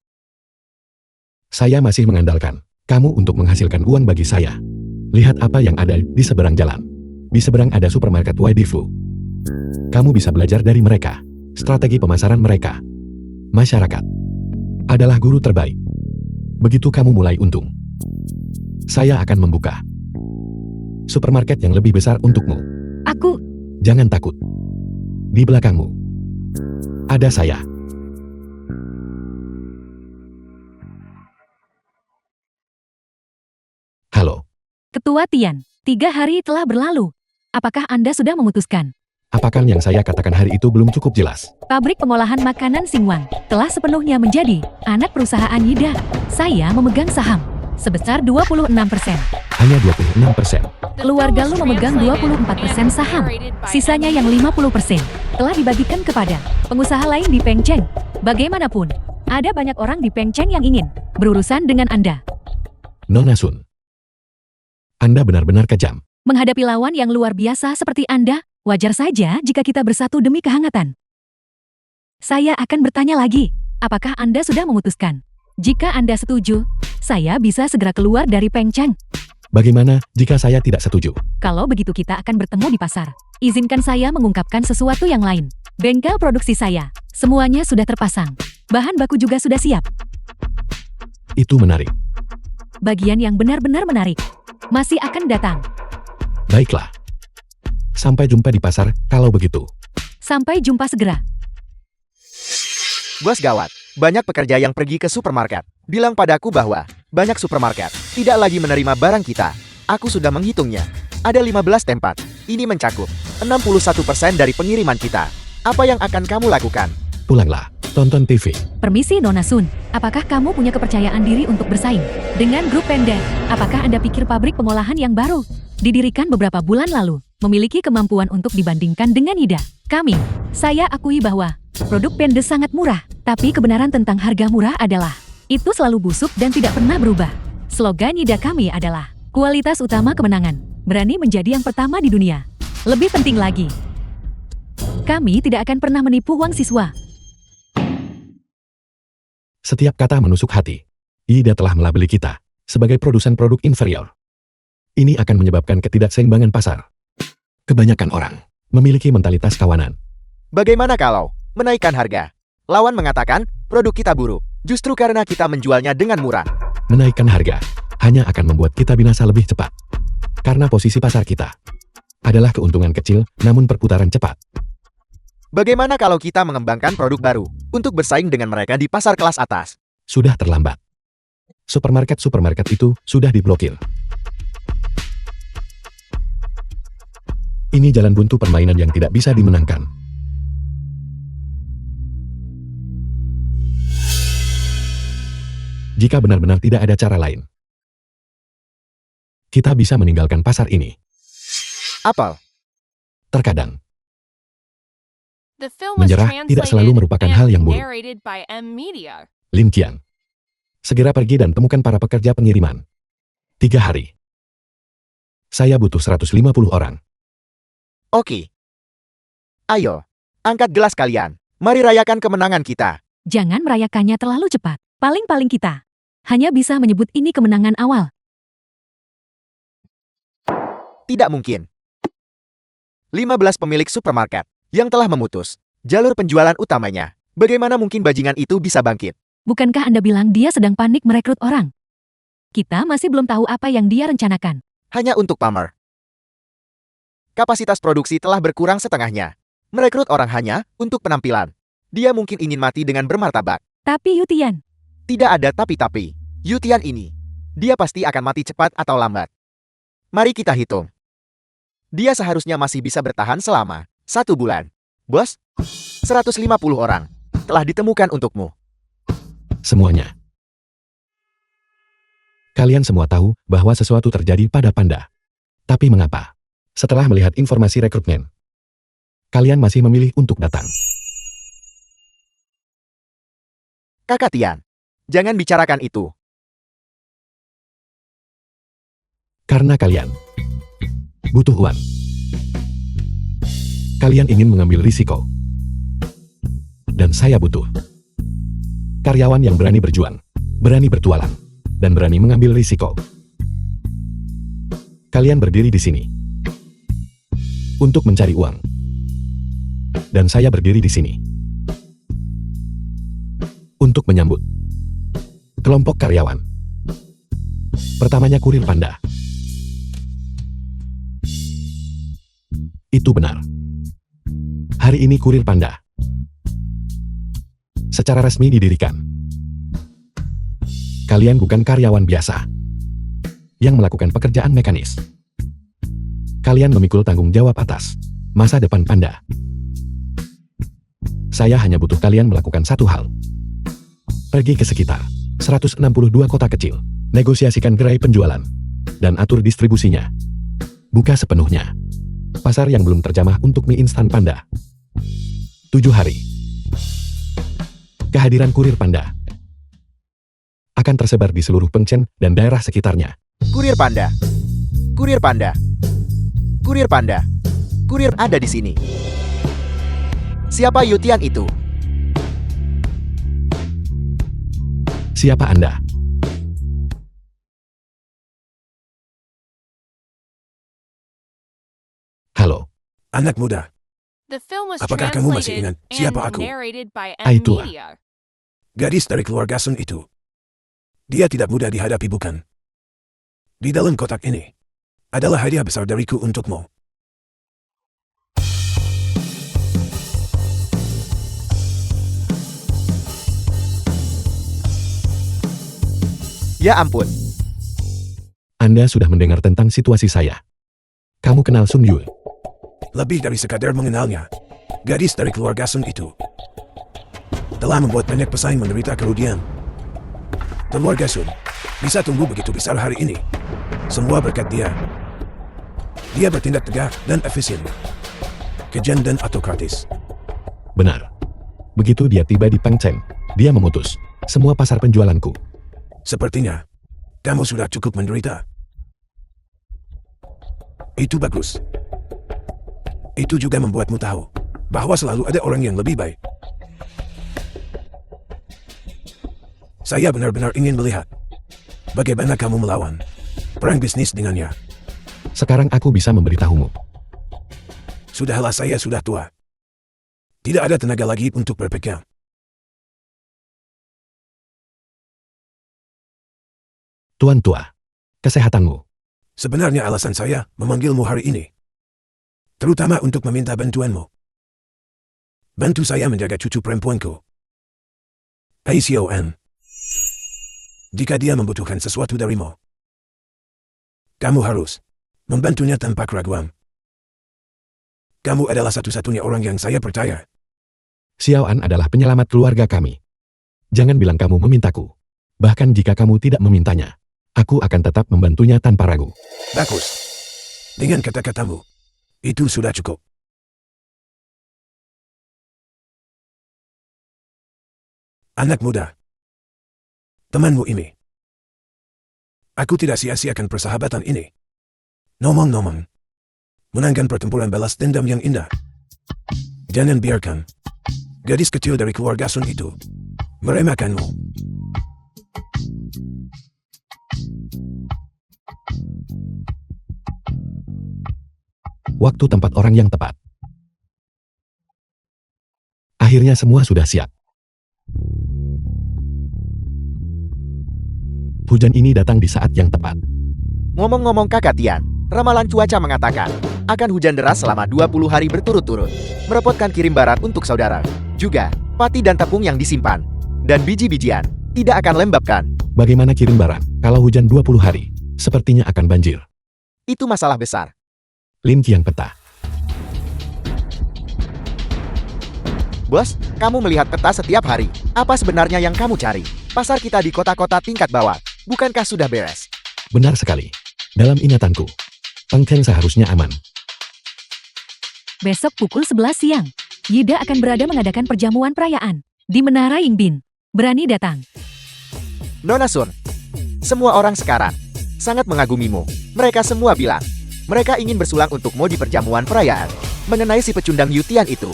Saya masih mengandalkan kamu untuk menghasilkan uang bagi saya. Lihat apa yang ada di seberang jalan. Di seberang ada supermarket Waidifu. Kamu bisa belajar dari mereka. Strategi pemasaran mereka. Masyarakat adalah guru terbaik. Begitu kamu mulai untung, saya akan membuka supermarket yang lebih besar untukmu. Aku. Jangan takut. Di belakangmu ada saya. Halo. Ketua Tian, 3 hari telah berlalu. Apakah Anda sudah memutuskan? Apakah yang saya katakan hari itu belum cukup jelas? Pabrik pengolahan makanan Xingwang telah sepenuhnya menjadi anak perusahaan Yida. Saya memegang saham sebesar 26%. Hanya 26%. Keluarga lu memegang 24% saham. Sisanya yang 50% telah dibagikan kepada pengusaha lain di Peng Cheng. Bagaimanapun, ada banyak orang di Peng Cheng yang ingin berurusan dengan Anda. Nona Sun, Anda benar-benar kejam. Menghadapi lawan yang luar biasa seperti Anda, wajar saja jika kita bersatu demi kehangatan. Saya akan bertanya lagi, apakah Anda sudah memutuskan? Jika Anda setuju, saya bisa segera keluar dari Peng Cheng. Bagaimana jika saya tidak setuju? Kalau begitu kita akan bertemu di pasar. Izinkan saya mengungkapkan sesuatu yang lain. Bengkel produksi saya, semuanya sudah terpasang. Bahan baku juga sudah siap. Itu menarik. Bagian yang benar-benar menarik masih akan datang. Baiklah. Sampai jumpa di pasar, kalau begitu. Sampai jumpa segera. Bos gawat, banyak pekerja yang pergi ke supermarket. Bilang padaku bahwa banyak supermarket tidak lagi menerima barang kita. Aku sudah menghitungnya. Ada 15 tempat. Ini mencakup 61% dari pengiriman kita. Apa yang akan kamu lakukan? Pulanglah, tonton TV. Permisi Nona Sun, apakah kamu punya kepercayaan diri untuk bersaing dengan grup Penda? Apakah Anda pikir pabrik pengolahan yang baru didirikan beberapa bulan lalu memiliki kemampuan untuk dibandingkan dengan Ida? Saya akui bahwa produk Penda sangat murah, tapi kebenaran tentang harga murah adalah itu selalu busuk dan tidak pernah berubah. Slogan Ida kami adalah Kualitas utama kemenangan. Berani menjadi yang pertama di dunia. Lebih penting lagi, kami tidak akan pernah menipu uang siswa. Setiap kata menusuk hati. Ida telah melabeli kita sebagai produsen produk inferior. Ini akan menyebabkan ketidakseimbangan pasar. Kebanyakan orang memiliki mentalitas kawanan. Bagaimana kalau menaikkan harga? Lawan mengatakan produk kita buruk, justru karena kita menjualnya dengan murah. Menaikkan harga hanya akan membuat kita binasa lebih cepat. Karena posisi pasar kita adalah keuntungan kecil namun perputaran cepat. Bagaimana kalau kita mengembangkan produk baru untuk bersaing dengan mereka di pasar kelas atas? Sudah terlambat. Supermarket itu sudah diblokir. Ini jalan buntu permainan yang tidak bisa dimenangkan. Jika benar-benar tidak ada cara lain, kita bisa meninggalkan pasar ini. Apel. Terkadang, The film was menyerah tidak selalu merupakan translated hal yang and buruk. narrated by M Media. Lin Qian, segera pergi dan temukan para pekerja pengiriman. 3 hari. Saya butuh 150 orang. Oke. Ayo, angkat gelas kalian. Mari rayakan kemenangan kita. Jangan merayakannya terlalu cepat. Paling-paling kita hanya bisa menyebut ini kemenangan awal. Tidak mungkin. 15 pemilik supermarket yang telah memutus jalur penjualan utamanya. Bagaimana mungkin bajingan itu bisa bangkit? Bukankah Anda bilang dia sedang panik merekrut orang? Kita masih belum tahu apa yang dia rencanakan. Hanya untuk pamer. Kapasitas produksi telah berkurang setengahnya. Merekrut orang hanya untuk penampilan. Dia mungkin ingin mati dengan bermartabat. Tapi Yutian, Tidak ada tapi-tapi. Yutian ini, dia pasti akan mati cepat atau lambat. Mari kita hitung. Dia seharusnya masih bisa bertahan selama 1 bulan. Bos, 150 orang telah ditemukan untukmu. Semuanya. Kalian semua tahu bahwa sesuatu terjadi pada Panda. Tapi mengapa? Setelah melihat informasi rekrutmen, kalian masih memilih untuk datang. Kakak Tian, jangan bicarakan itu. Karena kalian butuh uang. Kalian ingin mengambil risiko. Dan saya butuh karyawan yang berani berjuang, berani bertualang, dan berani mengambil risiko. Kalian berdiri di sini untuk mencari uang. Dan saya berdiri di sini untuk menyambut kelompok karyawan. Pertamanya kurir Panda. Itu benar. Hari ini kurir Panda secara resmi didirikan. Kalian bukan karyawan biasa yang melakukan pekerjaan mekanis. Kalian memikul tanggung jawab atas masa depan Panda. Saya hanya butuh kalian melakukan satu hal. Pergi ke sekitar 162 kota kecil, negosiasikan gerai penjualan, dan atur distribusinya. Buka sepenuhnya pasar yang belum terjamah untuk mie instan Panda. 7 hari. Kehadiran kurir Panda akan tersebar di seluruh Pengchen dan daerah sekitarnya. Kurir Panda. Kurir Panda. Kurir Panda. Kurir ada di sini. Siapa Yutian itu? Siapa Anda? Halo, Anak muda, The film was Apakah kamu masih translated ingat siapa and aku? narrated by Ah, M itulah. Media. gadis dari keluarga Sun itu. Dia tidak mudah dihadapi bukan? Di dalam kotak ini adalah hadiah besar dariku untukmu. Ya ampun. Anda sudah mendengar tentang situasi saya. Kamu kenal Sun Yu? Lebih dari sekadar mengenalnya, gadis dari keluarga Sun itu telah membuat banyak pesaing menderita kerugian. Keluarga Sun bisa tumbuh begitu besar hari ini, semua berkat dia. Dia bertindak tegak dan efisien, kejam dan autokratis. Benar. Begitu dia tiba di Pengchen, dia memutus semua pasar penjualanku. Sepertinya kamu sudah cukup menderita. Itu bagus. Itu juga membuatmu tahu bahwa selalu ada orang yang lebih baik. Saya benar-benar ingin melihat bagaimana kamu melawan perang bisnis dengannya. Sekarang aku bisa memberitahumu. Sudahlah, saya sudah tua. Tidak ada tenaga lagi untuk berpikir. Tuan tua, kesehatanmu. Sebenarnya alasan saya memanggilmu hari ini, terutama untuk meminta bantuanmu. Bantu saya menjaga cucu perempuanku, Aision. Jika dia membutuhkan sesuatu darimu, kamu harus membantunya tanpa keraguan. Kamu adalah satu-satunya orang yang saya percaya. Xiaoan adalah penyelamat keluarga kami. Jangan bilang kamu memintaku. Bahkan jika kamu tidak memintanya, aku akan tetap membantunya tanpa ragu. Bagus. Dengan kata-katamu, itu sudah cukup. Anak muda, temanmu ini. Aku tidak sia-siakan persahabatan ini. Ngomong-ngomong, menangkan pertempuran balas dendam yang indah. Jangan biarkan gadis kecil dari keluarga Sun itu meremehkanmu. Waktu tempat orang yang tepat. Akhirnya semua sudah siap. Hujan ini datang di saat yang tepat. Ngomong-ngomong Kakak Tian, ramalan cuaca mengatakan akan hujan deras selama 20 hari berturut-turut. Merepotkan kirim barat untuk saudara. Juga, pati dan tepung yang disimpan. Dan biji-bijian tidak akan lembabkan. Bagaimana kirim barang kalau hujan 20 hari? Sepertinya akan banjir. Itu masalah besar. Lin Qiang peta. Bos, kamu melihat peta setiap hari. Apa sebenarnya yang kamu cari? Pasar kita di kota-kota tingkat bawah. Bukankah sudah beres? Benar sekali. Dalam ingatanku, Peng Cheng seharusnya aman. Besok pukul 11 siang, Yida akan berada mengadakan perjamuan perayaan di Menara Yingbin. Berani datang. Nona Sun, semua orang sekarang sangat mengagumimu. Mereka semua bilang, mereka ingin bersulang untukmu di perjamuan perayaan. Mengenai si pecundang Yutian itu.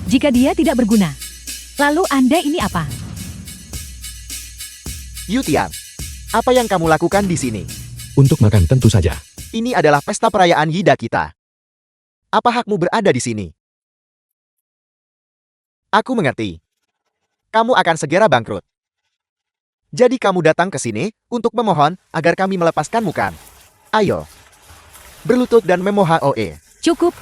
Jika dia tidak berguna, lalu Anda ini apa? Yutian, apa yang kamu lakukan di sini? Untuk makan tentu saja. Ini adalah pesta perayaan Yida kita. Apa hakmu berada di sini? Aku mengerti. Kamu akan segera bangkrut. Jadi kamu datang ke sini untuk memohon agar kami melepaskanmu kan? Ayo. Berlutut dan memohon OE. Cukup.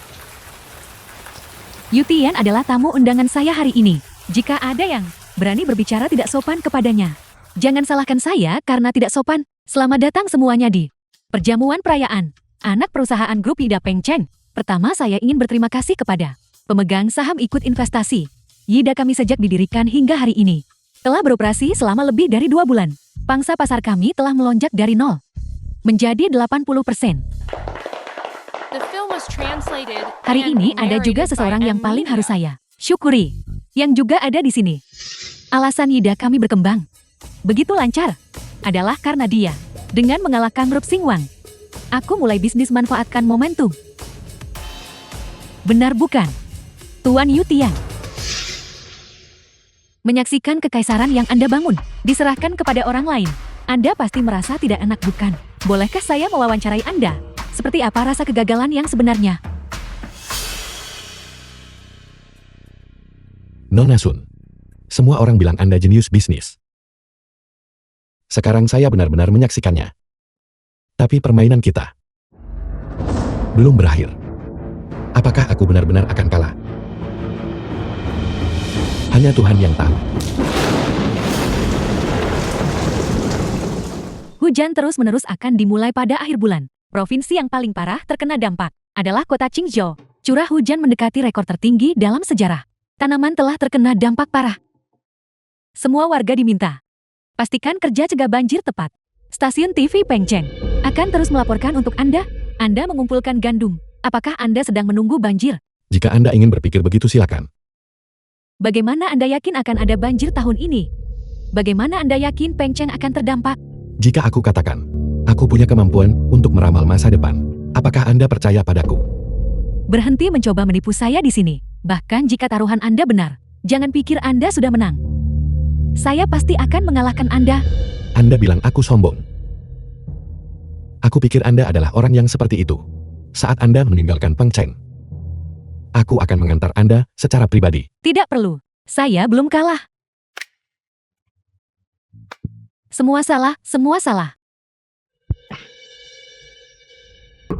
Yutian adalah tamu undangan saya hari ini. Jika ada yang berani berbicara tidak sopan kepadanya, jangan salahkan saya karena tidak sopan. Selamat datang semuanya di perjamuan perayaan anak perusahaan grup Yida Peng Cheng. Pertama, saya ingin berterima kasih kepada pemegang saham ikut investasi. Yida kami sejak didirikan hingga hari ini telah beroperasi selama lebih dari 2 bulan. Pangsa pasar kami telah melonjak dari 0 menjadi 80%. Hari ini ada juga seseorang yang paling harus saya syukuri, yang juga ada di sini. Alasan Yida kami berkembang begitu lancar adalah karena dia. Dengan mengalahkan grup Xingwang, aku mulai bisnis manfaatkan momentum. Benar bukan, Tuan Yutian? Menyaksikan kekaisaran yang Anda bangun diserahkan kepada orang lain, Anda pasti merasa tidak enak bukan? Bolehkah saya mewawancarai Anda? Seperti apa rasa kegagalan yang sebenarnya? Nona Sun, semua orang bilang Anda jenius bisnis. Sekarang saya benar-benar menyaksikannya. Tapi permainan kita belum berakhir. Apakah aku benar-benar akan kalah? Hanya Tuhan yang tahu. Hujan terus-menerus akan dimulai pada akhir bulan. Provinsi yang paling parah terkena dampak adalah kota Qingzhou. Curah hujan mendekati rekor tertinggi dalam sejarah. Tanaman telah terkena dampak parah. Semua warga diminta pastikan kerja cegah banjir tepat. Stasiun TV Peng Cheng akan terus melaporkan untuk Anda. Anda mengumpulkan gandum. Apakah Anda sedang menunggu banjir? Jika Anda ingin berpikir begitu silakan. Bagaimana Anda yakin akan ada banjir tahun ini? Bagaimana Anda yakin Peng Cheng akan terdampak? Jika aku katakan, aku punya kemampuan untuk meramal masa depan, apakah Anda percaya padaku? Berhenti mencoba menipu saya di sini. Bahkan jika taruhan Anda benar, jangan pikir Anda sudah menang. Saya pasti akan mengalahkan Anda. Anda bilang aku sombong. Aku pikir Anda adalah orang yang seperti itu. Saat Anda meninggalkan Peng Cheng, aku akan mengantar Anda secara pribadi. Tidak perlu. Saya belum kalah. Semua salah, semua salah.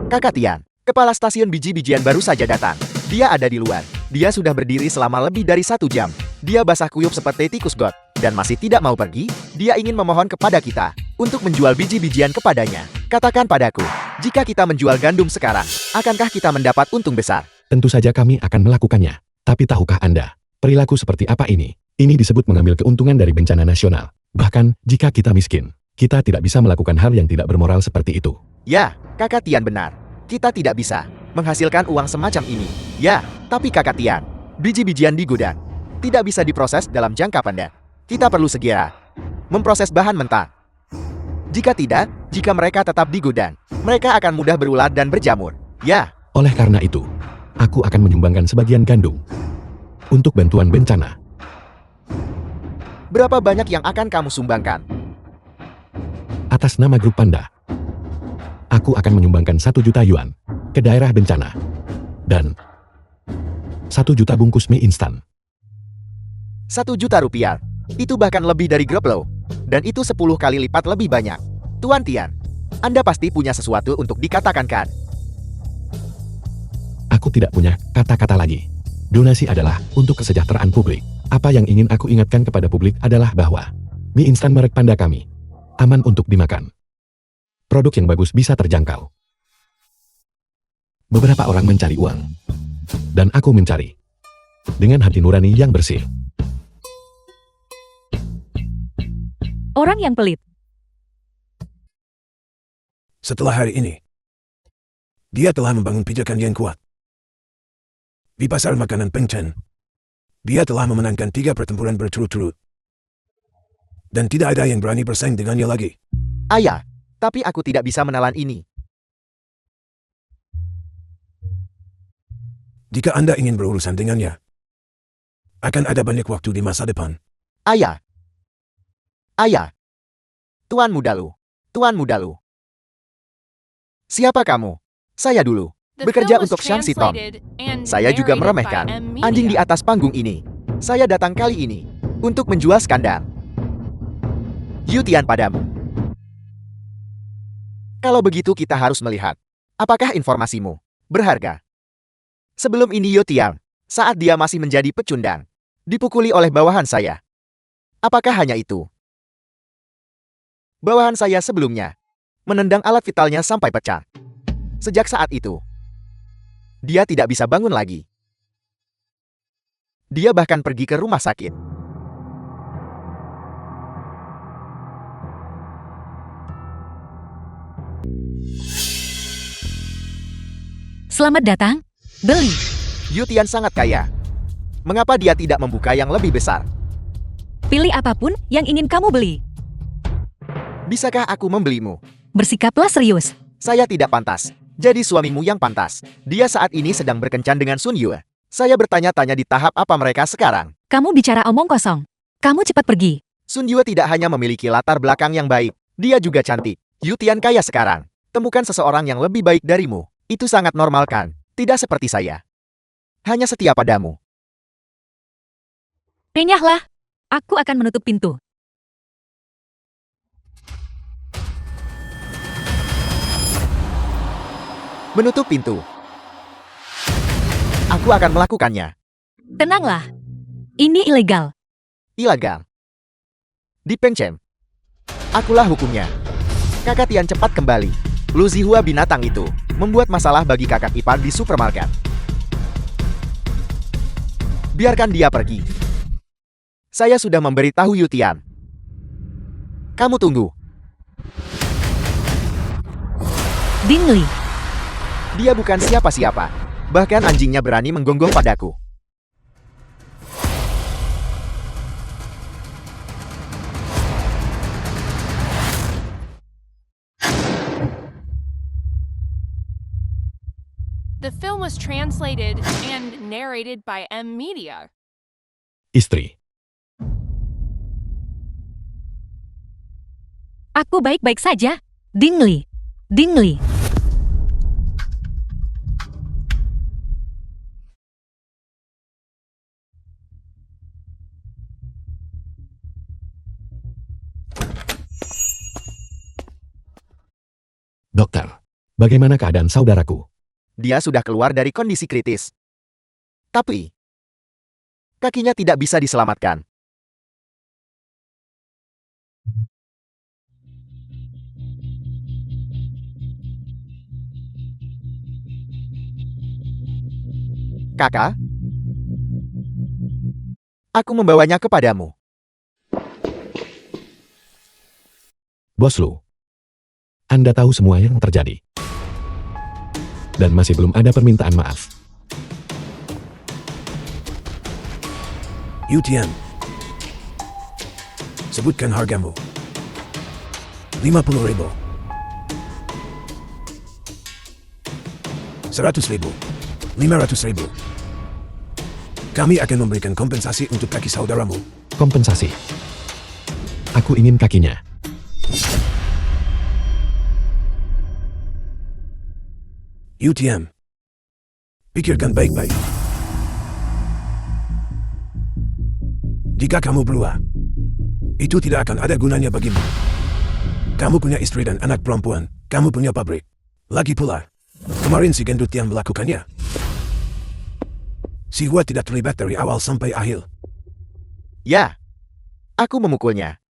Kakak Tian, kepala stasiun biji-bijian baru saja datang. Dia ada di luar. Dia sudah berdiri selama lebih dari 1 jam. Dia basah kuyup seperti tikus got. Dan masih tidak mau pergi. Dia ingin memohon kepada kita untuk menjual biji-bijian kepadanya. Katakan padaku, jika kita menjual gandum sekarang, akankah kita mendapat untung besar? Tentu saja kami akan melakukannya. Tapi tahukah Anda, perilaku seperti apa ini? Ini disebut mengambil keuntungan dari bencana nasional. Bahkan, jika kita miskin, kita tidak bisa melakukan hal yang tidak bermoral seperti itu. Ya, Kakak Tian benar. Kita tidak bisa menghasilkan uang semacam ini. Ya, tapi Kakak Tian, biji-bijian di gudang tidak bisa diproses dalam jangka pendek. Kita perlu segera memproses bahan mentah. Jika tidak, jika mereka tetap di gudang, mereka akan mudah berulat dan berjamur. Ya, Oleh karena itu, aku akan menyumbangkan sebagian gandum untuk bantuan bencana. berapa banyak yang akan kamu sumbangkan? Atas nama grup Panda, aku akan menyumbangkan 1 juta yuan ke daerah bencana. Dan 1 juta bungkus mie instan. 1 juta rupiah. Itu bahkan lebih dari grup lo. Dan itu 10 kali lipat lebih banyak. Tuan Tian, Anda pasti punya sesuatu untuk dikatakan kan? Aku tidak punya kata-kata lagi. Donasi adalah untuk kesejahteraan publik. Apa yang ingin aku ingatkan kepada publik adalah bahwa mie instan merek Panda kami aman untuk dimakan. Produk yang bagus bisa terjangkau. Beberapa orang mencari uang. Dan aku mencari. Dengan hati nurani yang bersih. Orang yang pelit. Setelah hari ini, dia telah membangun pijakan yang kuat. Di pasar makanan Peng Cheng, dia telah memenangkan 3 pertempuran berturut-turut. Dan tidak ada yang berani bersaing dengannya lagi. Ayah, tapi aku tidak bisa menelan ini. Jika Anda ingin berurusan dengannya, akan ada banyak waktu di masa depan. Ayah. Ayah. Tuan muda lu. Tuan muda lu. Siapa kamu? Saya dulu. Bekerja untuk Shang Xitong. Saya juga meremehkan anjing di atas panggung ini. Saya datang kali ini untuk menjual skandal. Yu Tian padamu. Kalau begitu kita harus melihat apakah informasimu berharga. Sebelum ini Yu Tian, saat dia masih menjadi pecundang, dipukuli oleh bawahan saya. Apakah hanya itu? Bawahan saya sebelumnya menendang alat vitalnya sampai pecah. Sejak saat itu, dia tidak bisa bangun lagi. Dia bahkan pergi ke rumah sakit. Selamat datang, beli. Yu Tian sangat kaya. Mengapa dia tidak membuka yang lebih besar? Pilih apapun yang ingin kamu beli. Bisakah aku membelimu? Bersikaplah serius. Saya tidak pantas. Jadi suamimu yang pantas. Dia saat ini sedang berkencan dengan Sun Yue. Saya bertanya-tanya di tahap apa mereka sekarang. Kamu bicara omong kosong. Kamu cepat pergi. Sun Yue tidak hanya memiliki latar belakang yang baik, dia juga cantik. Yu Tian kaya sekarang. Temukan seseorang yang lebih baik darimu. Itu sangat normal kan? Tidak seperti saya. Hanya setia padamu. Renyahlah. Aku akan menutup pintu. Menutup pintu. Aku akan melakukannya. Tenanglah. Ini ilegal. Ilegal. Di Peng Cheng. Akulah hukumnya. Kakak Tian cepat kembali. Lu Zihua binatang itu membuat masalah bagi kakak ipar di supermarket. Biarkan dia pergi. Saya sudah memberitahu Yu Tian. Kamu tunggu. Ding Li. Dia bukan siapa-siapa. Bahkan anjingnya berani menggonggong padaku. The film was translated and narrated by M Media. Istri. Aku baik-baik saja. Dingli. Dingli. Dokter, bagaimana keadaan saudaraku? Dia sudah keluar dari kondisi kritis. Tapi, kakinya tidak bisa diselamatkan. Kakak, aku membawanya kepadamu. Bos Lu, Anda tahu semua yang terjadi. Dan masih belum ada permintaan maaf. Yutian. Sebutkan hargamu. 50.000. 100.000. 500.000. Kami akan memberikan kompensasi untuk kaki saudaramu. Kompensasi. Aku ingin kakinya. Yutian. Pikirkan baik-baik. Jika kamu berubah, itu tidak akan ada gunanya bagimu. Kamu punya istri dan anak perempuan. Kamu punya pabrik. Lagi pula, kemarin si gendut yang melakukannya. Si Hua tidak terlibat dari awal sampai akhir. Ya, aku memukulnya.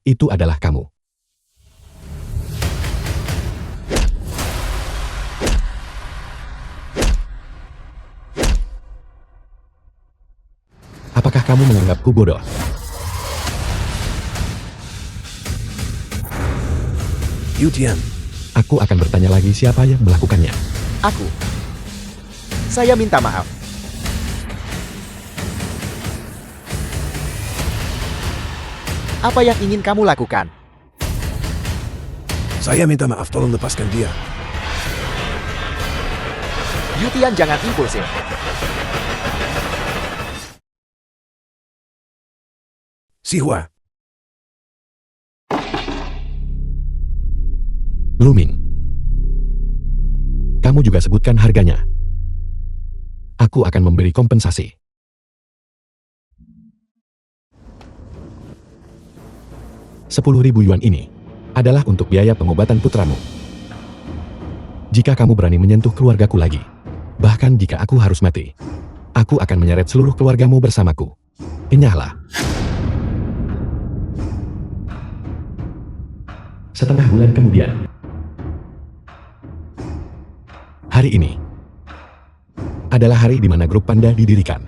Itu adalah kamu. Apakah kamu menganggapku bodoh? Yutian. Aku akan bertanya lagi siapa yang melakukannya. Aku. Saya minta maaf. Apa yang ingin kamu lakukan? Saya minta maaf, tolong lepaskan dia. Yutian, jangan impulsif. Si Hua. Luming. Kamu juga sebutkan harganya. Aku akan memberi kompensasi. 10.000 yuan ini adalah untuk biaya pengobatan putramu. Jika kamu berani menyentuh keluargaku lagi, bahkan jika aku harus mati, aku akan menyeret seluruh keluargamu bersamaku. Enyahlah. Setengah bulan kemudian. Hari ini adalah hari di mana Grup Panda didirikan,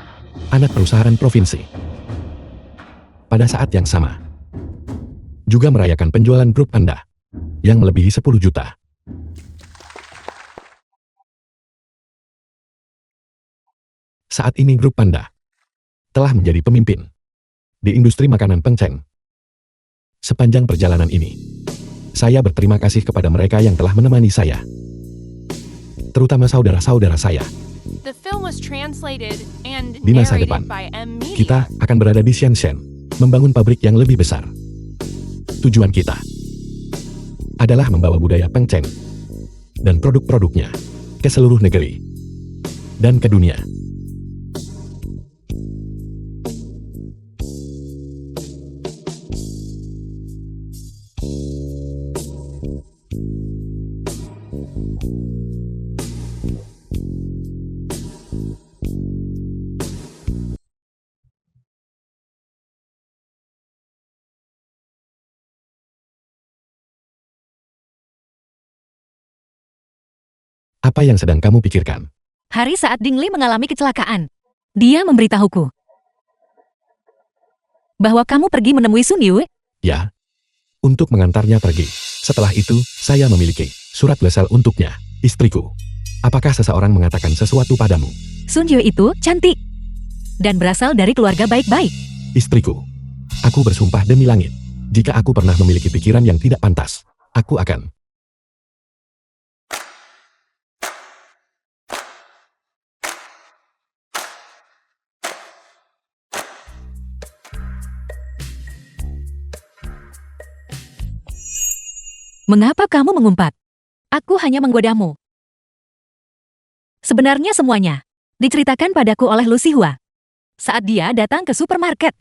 anak perusahaan provinsi. Pada saat yang sama, juga merayakan penjualan Grup Panda yang melebihi 10 juta. Saat ini Grup Panda telah menjadi pemimpin di industri makanan pengceng. Sepanjang perjalanan ini, saya berterima kasih kepada mereka yang telah menemani saya, terutama saudara-saudara saya. The film was translated and Di masa narrated depan, by M Media. kita akan berada di Shenzhen, membangun pabrik yang lebih besar. Tujuan kita adalah membawa budaya pengceng dan produk-produknya ke seluruh negeri dan ke dunia. Apa yang sedang kamu pikirkan? Hari saat Dingli mengalami kecelakaan. Dia memberitahuku bahwa kamu pergi menemui Sun Yue. Ya, untuk mengantarnya pergi. Setelah itu, saya memiliki surat lesel untuknya, istriku. Apakah seseorang mengatakan sesuatu padamu? Sun Yue itu cantik dan berasal dari keluarga baik-baik. Istriku, aku bersumpah demi langit, jika aku pernah memiliki pikiran yang tidak pantas, aku akan Mengapa kamu mengumpat? Aku hanya menggodamu. Sebenarnya semuanya diceritakan padaku oleh Lu Sihua saat dia datang ke supermarket.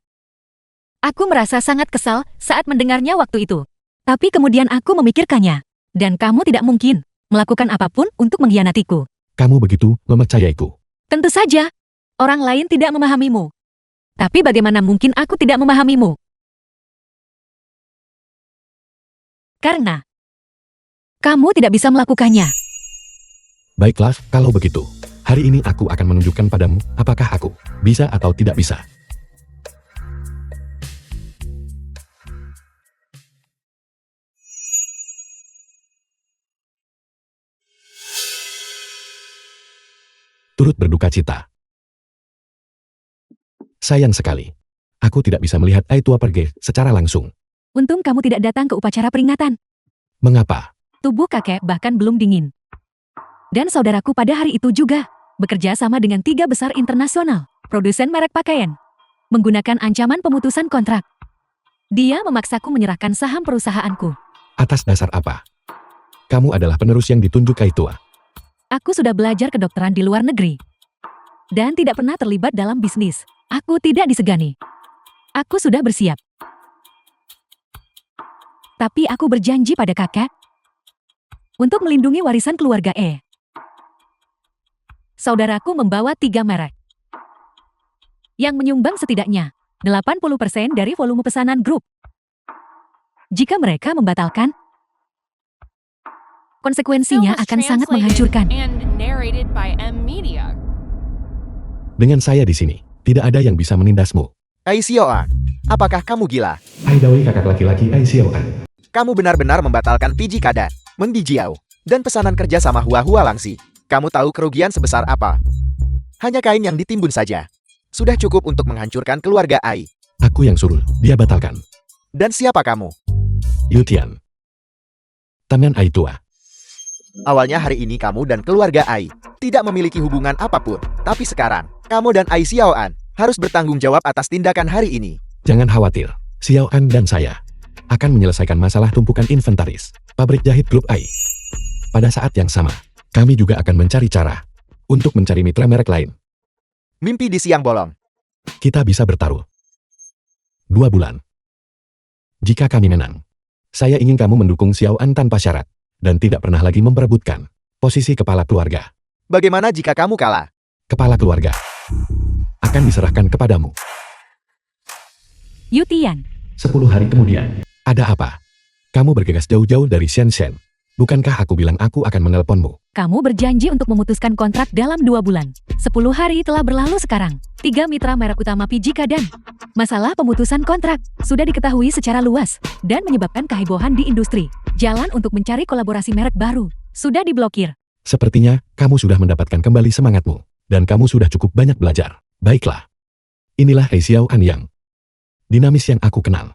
Aku merasa sangat kesal saat mendengarnya waktu itu. Tapi kemudian aku memikirkannya. Dan kamu tidak mungkin melakukan apapun untuk mengkhianatiku. Kamu begitu mempercayaiku. Tentu saja, orang lain tidak memahamimu. Tapi bagaimana mungkin aku tidak memahamimu? Karena kamu tidak bisa melakukannya. Baiklah, kalau begitu. Hari ini aku akan menunjukkan padamu apakah aku bisa atau tidak bisa. Turut berduka cita. Sayang sekali. Aku tidak bisa melihat Aitua pergi secara langsung. Untung kamu tidak datang ke upacara peringatan. Mengapa? Tubuh kakek bahkan belum dingin. Dan saudaraku pada hari itu juga bekerja sama dengan 3 besar internasional, produsen merek pakaian, menggunakan ancaman pemutusan kontrak. Dia memaksaku menyerahkan saham perusahaanku. Atas dasar apa? Kamu adalah penerus yang ditunjuk Aitua. Aku sudah belajar kedokteran di luar negeri. Dan tidak pernah terlibat dalam bisnis. Aku tidak disegani. Aku sudah bersiap. Tapi aku berjanji pada kakek untuk melindungi warisan keluarga E. Saudaraku membawa 3 merek yang menyumbang setidaknya 80% dari volume pesanan grup. Jika mereka membatalkan, konsekuensinya akan sangat menghancurkan. Dengan saya di sini, tidak ada yang bisa menindasmu. Ai Xiaoan, apakah kamu gila? Aidawi kakak laki-laki Ai Xiaoan. Kamu benar-benar membatalkan PG Kada, Meng Dijiao, dan pesanan kerja sama Hua Hua Langsi. Kamu tahu kerugian sebesar apa? Hanya kain yang ditimbun saja. Sudah cukup untuk menghancurkan keluarga Ai. Aku yang suruh, dia batalkan. Dan siapa kamu? Yutian. Tangan Aitua. Awalnya hari ini kamu dan keluarga Ai tidak memiliki hubungan apapun. Tapi sekarang, kamu dan Ai Xiaoan harus bertanggung jawab atas tindakan hari ini. Jangan khawatir, Xiaoan dan saya akan menyelesaikan masalah tumpukan inventaris pabrik jahit grup Ai. Pada saat yang sama, kami juga akan mencari cara untuk mencari mitra merek lain. Mimpi di siang bolong. Kita bisa bertaruh 2 bulan. Jika kami menang, saya ingin kamu mendukung Xiaoan tanpa syarat dan tidak pernah lagi memperebutkan posisi kepala keluarga. Bagaimana jika kamu kalah? Kepala keluarga akan diserahkan kepadamu. Yutian, 10 hari kemudian. Ada apa? Kamu bergegas jauh-jauh dari Shenzhen. Bukankah aku bilang aku akan menelponmu? kamu berjanji untuk memutuskan kontrak dalam 2 bulan. 10 hari telah berlalu sekarang. 3 mitra merek utama PJK dan masalah pemutusan kontrak sudah diketahui secara luas dan menyebabkan kehebohan di industri. Jalan untuk mencari kolaborasi merek baru sudah diblokir. Sepertinya kamu sudah mendapatkan kembali semangatmu dan kamu sudah cukup banyak belajar. Baiklah. Inilah Ai Xiaoan yang dinamis yang aku kenal.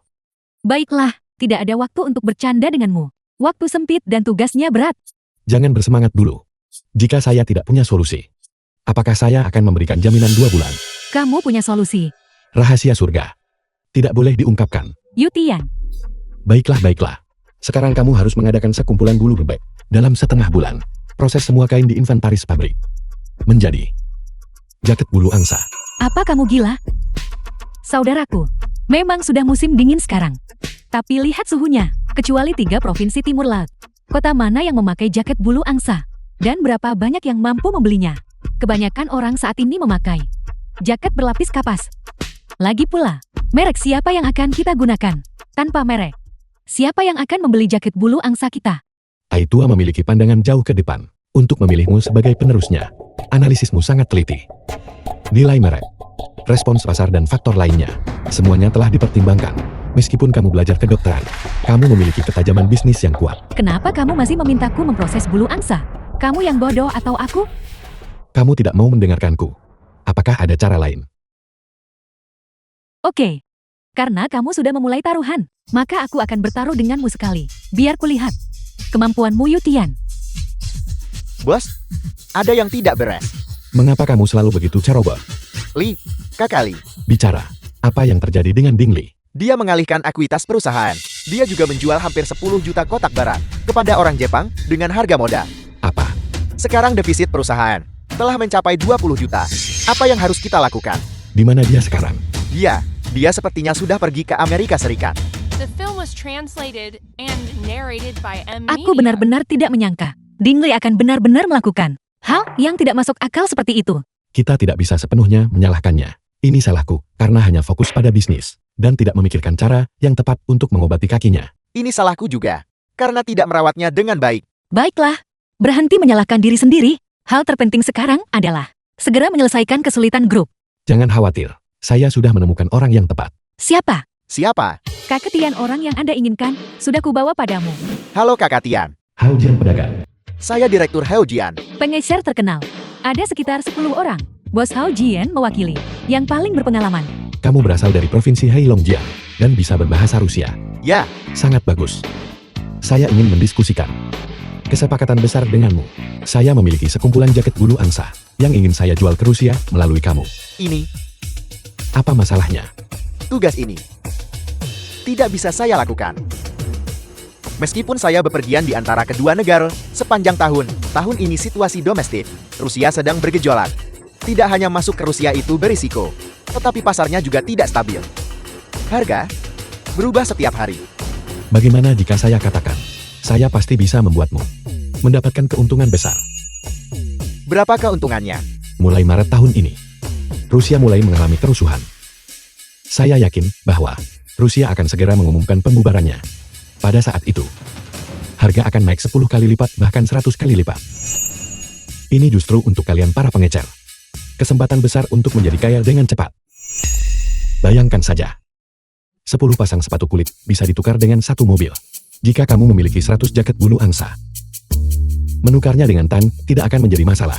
Baiklah, tidak ada waktu untuk bercanda denganmu. Waktu sempit dan tugasnya berat. Jangan bersemangat dulu. Jika saya tidak punya solusi, apakah saya akan memberikan jaminan 2 bulan? Kamu punya solusi. Rahasia surga. Tidak boleh diungkapkan. Yutian, Baiklah. Sekarang kamu harus mengadakan sekumpulan bulu rebek. Dalam setengah bulan, proses semua kain di inventaris pabrik menjadi jaket bulu angsa. apa kamu gila? Saudaraku, memang sudah musim dingin sekarang. Tapi lihat suhunya, kecuali 3 provinsi timur laut. Kota mana yang memakai jaket bulu angsa? Dan berapa banyak yang mampu membelinya? Kebanyakan orang saat ini memakai jaket berlapis kapas. Lagi pula, merek siapa yang akan kita gunakan? Tanpa merek, siapa yang akan membeli jaket bulu angsa kita? Aitua memiliki pandangan jauh ke depan untuk memilihmu sebagai penerusnya. Analisismu sangat teliti. Nilai merek, respons pasar dan faktor lainnya, semuanya telah dipertimbangkan. Meskipun kamu belajar kedokteran, kamu memiliki ketajaman bisnis yang kuat. Kenapa kamu masih memintaku memproses bulu angsa? Kamu yang bodoh atau aku? Kamu tidak mau mendengarkanku. Apakah ada cara lain? Oke. Karena kamu sudah memulai taruhan, maka aku akan bertaruh denganmu sekali. Biar kulihat kemampuanmu, Yutian. Bos, ada yang tidak beres. Mengapa kamu selalu begitu ceroboh? Li, Kakak Li. Bicara, apa yang terjadi dengan Ding Li? Dia mengalihkan ekuitas perusahaan Dia juga menjual hampir 10 juta kotak barang kepada orang Jepang dengan harga modal. Apa? Sekarang defisit perusahaan telah mencapai 20 juta. Apa yang harus kita lakukan? Di mana dia sekarang? Dia sepertinya sudah pergi ke Amerika Serikat. The film was translated and narrated by M. Aku Media. benar-benar tidak menyangka Dingley akan benar-benar melakukan hal yang tidak masuk akal seperti itu. Kita tidak bisa sepenuhnya menyalahkannya. Ini salahku, karena hanya fokus pada bisnis, dan tidak memikirkan cara yang tepat untuk mengobati kakinya. Ini salahku juga, karena tidak merawatnya dengan baik. Baiklah, berhenti menyalahkan diri sendiri. Hal terpenting sekarang adalah segera menyelesaikan kesulitan grup. Jangan khawatir, saya sudah menemukan orang yang tepat. Siapa? Siapa? Kakek Tian orang yang Anda inginkan, sudah kubawa padamu. Halo Kakak Tian. Hao Jian pedagang. Saya Direktur Hao Jian. Pengecer terkenal. Ada sekitar 10 orang. Bos Hao Jian mewakili, yang paling berpengalaman. Kamu berasal dari provinsi Heilongjiang, dan bisa berbahasa Rusia. Ya, Sangat bagus. Saya ingin mendiskusikan kesepakatan besar denganmu. Saya memiliki sekumpulan jaket bulu angsa, yang ingin saya jual ke Rusia melalui kamu. ini, Apa masalahnya? tugas ini tidak bisa saya lakukan. Meskipun saya bepergian di antara kedua negara sepanjang tahun ini situasi domestik Rusia sedang bergejolak. Tidak hanya masuk ke Rusia itu berisiko, tetapi pasarnya juga tidak stabil. Harga berubah setiap hari. Bagaimana jika saya katakan, saya pasti bisa membuatmu mendapatkan keuntungan besar. Berapa keuntungannya? Mulai Maret tahun ini, Rusia mulai mengalami kerusuhan. Saya yakin bahwa Rusia akan segera mengumumkan pembubarannya. Pada saat itu, harga akan naik 10 kali lipat bahkan 100 kali lipat. Ini justru untuk kalian para pengecer. Kesempatan besar untuk menjadi kaya dengan cepat. Bayangkan saja, 10 pasang sepatu kulit bisa ditukar dengan satu mobil. Jika kamu memiliki 100 jaket bulu angsa, menukarnya dengan tan tidak akan menjadi masalah.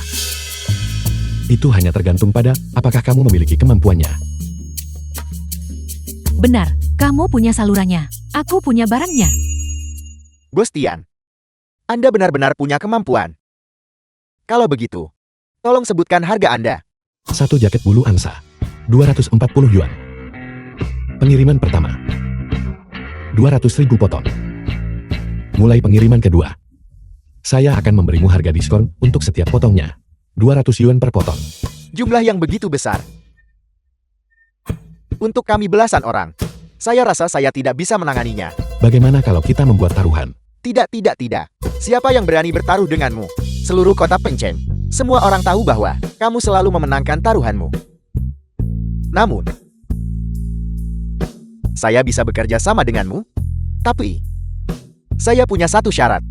Itu hanya tergantung pada apakah kamu memiliki kemampuannya. Benar, kamu punya salurannya. Aku punya barangnya. Bos Tian, Anda benar-benar punya kemampuan. Kalau begitu, tolong sebutkan harga Anda. Satu jaket bulu angsa, 240 yuan. Pengiriman pertama, 200.000 potong. Mulai pengiriman kedua, saya akan memberimu harga diskon untuk setiap potongnya. 200 yuan per potong. Jumlah yang begitu besar. Untuk kami belasan orang, saya rasa saya tidak bisa menanganinya. Bagaimana kalau kita membuat taruhan? Tidak. Siapa yang berani bertaruh denganmu? Seluruh kota Pencen. Semua orang tahu bahwa kamu selalu memenangkan taruhanmu. Namun, saya bisa bekerja sama denganmu, tapi saya punya satu syarat.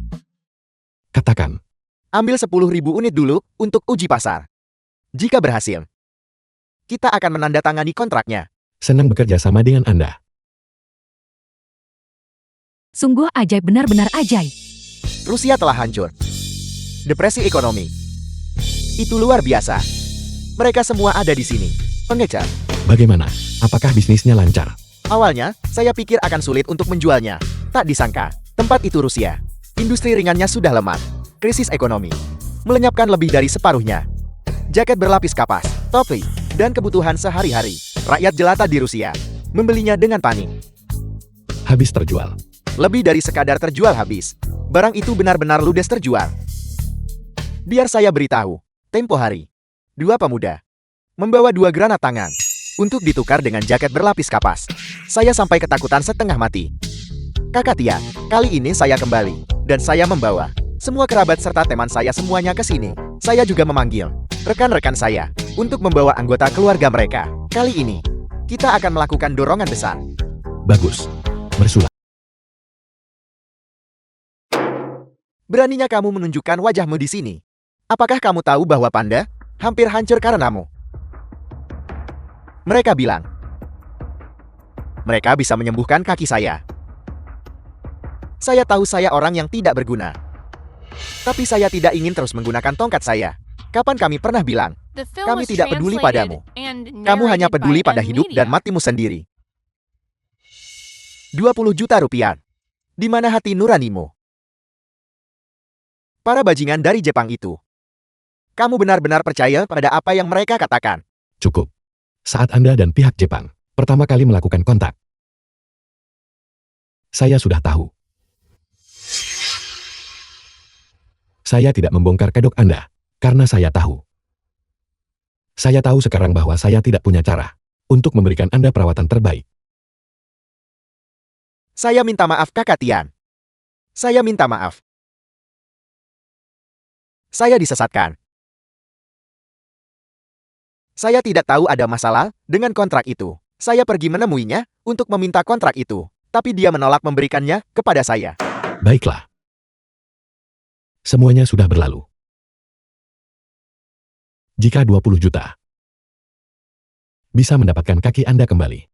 Katakan, Ambil 10.000 unit dulu untuk uji pasar. Jika berhasil, kita akan menandatangani kontraknya. senang bekerja sama dengan Anda. Sungguh ajaib, benar-benar ajaib. Rusia telah hancur. Depresi ekonomi. Itu luar biasa. Mereka semua ada di sini. Pengecer. Bagaimana? Apakah bisnisnya lancar? Awalnya, saya pikir akan sulit untuk menjualnya. Tak disangka, tempat itu Rusia. Industri ringannya sudah lemah. Krisis ekonomi melenyapkan lebih dari separuhnya. Jaket berlapis kapas, topi, dan kebutuhan sehari-hari. Rakyat jelata di Rusia membelinya dengan panik. Habis terjual. Lebih dari sekadar terjual habis. Barang itu benar-benar ludes terjual. Biar saya beritahu, tempo hari, 2 pemuda membawa 2 granat tangan untuk ditukar dengan jaket berlapis kapas. Saya sampai ketakutan setengah mati. Kakak Tia, kali ini saya kembali, dan saya membawa semua kerabat serta teman saya semuanya ke sini. Saya juga memanggil rekan-rekan saya untuk membawa anggota keluarga mereka. Kali ini, kita akan melakukan dorongan besar. Bagus. Bersulat. Beraninya kamu menunjukkan wajahmu di sini. Apakah kamu tahu bahwa Panda hampir hancur karenamu? Mereka bilang, mereka bisa menyembuhkan kaki saya. Saya tahu saya orang yang tidak berguna. Tapi saya tidak ingin terus menggunakan tongkat saya. Kapan kami pernah bilang, The film kami was tidak peduli padamu. translated and Kamu hanya narrated peduli by pada M. hidup Media. dan matimu sendiri. 20 juta rupiah. Di mana hati nuranimu? Para bajingan dari Jepang itu. Kamu benar-benar percaya pada apa yang mereka katakan. Cukup. Saat Anda dan pihak Jepang pertama kali melakukan kontak, saya sudah tahu. Saya tidak membongkar kedok Anda, karena saya tahu. Saya tahu sekarang bahwa saya tidak punya cara untuk memberikan Anda perawatan terbaik. Saya minta maaf, Kakak Tian. Saya minta maaf. Saya disesatkan. Saya tidak tahu ada masalah dengan kontrak itu. Saya pergi menemuinya untuk meminta kontrak itu, tapi dia menolak memberikannya kepada saya. Baiklah. Semuanya sudah berlalu. Jika 20 juta bisa mendapatkan kaki Anda kembali,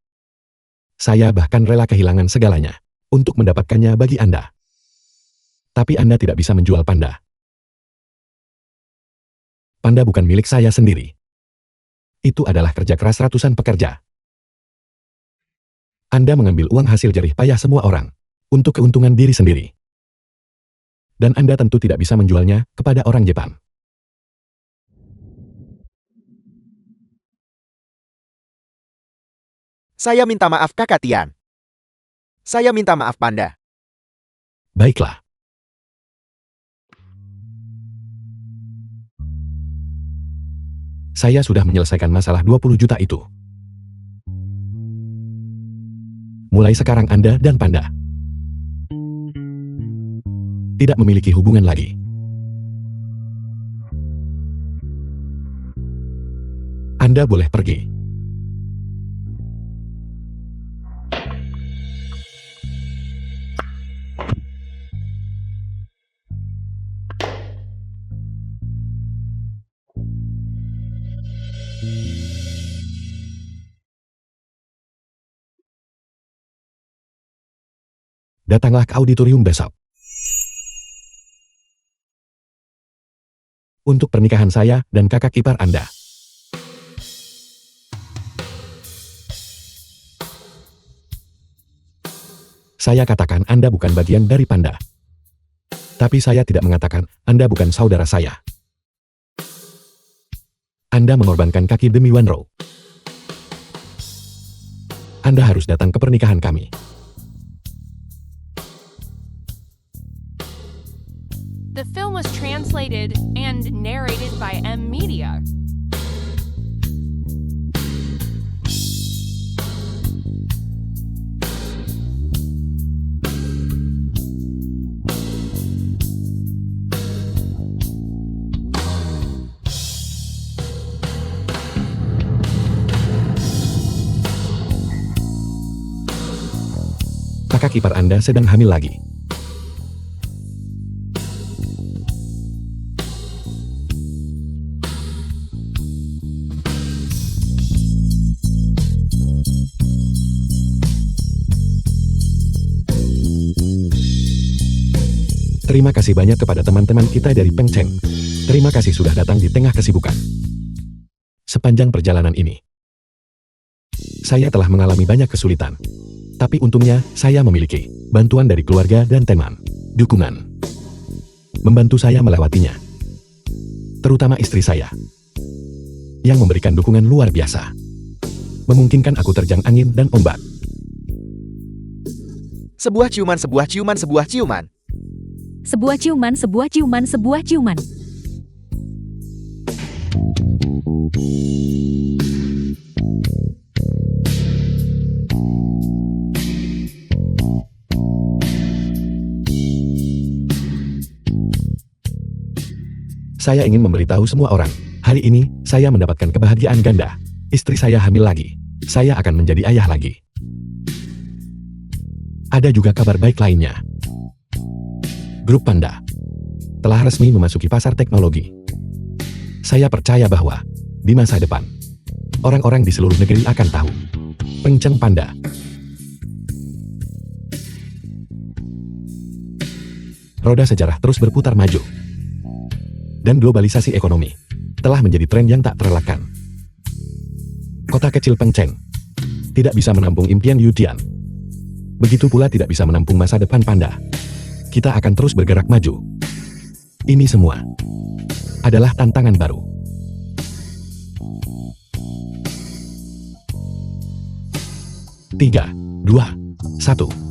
saya bahkan rela kehilangan segalanya untuk mendapatkannya bagi Anda. Tapi Anda tidak bisa menjual panda. Panda bukan milik saya sendiri. Itu adalah kerja keras ratusan pekerja. Anda mengambil uang hasil jerih payah semua orang untuk keuntungan diri sendiri. Dan Anda tentu tidak bisa menjualnya kepada orang Jepang. Saya minta maaf, Kakak Tian. Saya minta maaf, Panda. Baiklah. Saya sudah menyelesaikan masalah 20 juta itu. Mulai sekarang Anda dan Panda tidak memiliki hubungan lagi. Anda boleh pergi. Datanglah ke auditorium besok. Untuk pernikahan saya dan kakak ipar Anda. Saya katakan Anda bukan bagian dari Panda. Tapi saya tidak mengatakan Anda bukan saudara saya. Anda mengorbankan kaki demi Wanro. Anda harus datang ke pernikahan kami. The film was translated and narrated by M Media. Kakak ipar Anda sedang hamil lagi. Terima kasih banyak kepada teman-teman kita dari Peng Cheng. Terima kasih sudah datang di tengah kesibukan. Sepanjang perjalanan ini, saya telah mengalami banyak kesulitan. Tapi untungnya, saya memiliki bantuan dari keluarga dan teman. Dukungan membantu saya melewatinya. Terutama istri saya, yang memberikan dukungan luar biasa. Memungkinkan aku terjang angin dan ombak. Sebuah ciuman, sebuah ciuman, sebuah ciuman. Sebuah ciuman, sebuah ciuman, sebuah ciuman. Saya ingin memberitahu semua orang, hari ini, saya mendapatkan kebahagiaan ganda. Istri saya hamil lagi. Saya akan menjadi ayah lagi. Ada juga kabar baik lainnya. Grup Panda telah resmi memasuki pasar teknologi. Saya percaya bahwa, di masa depan, orang-orang di seluruh negeri akan tahu Peng Cheng Panda. Roda sejarah terus berputar maju. Dan globalisasi ekonomi telah menjadi tren yang tak terelakkan. Kota kecil Peng Cheng tidak bisa menampung impian Yu Tian. Begitu pula tidak bisa menampung masa depan Panda. Kita akan terus bergerak maju. Ini semua adalah tantangan baru. Tiga, 2, 1.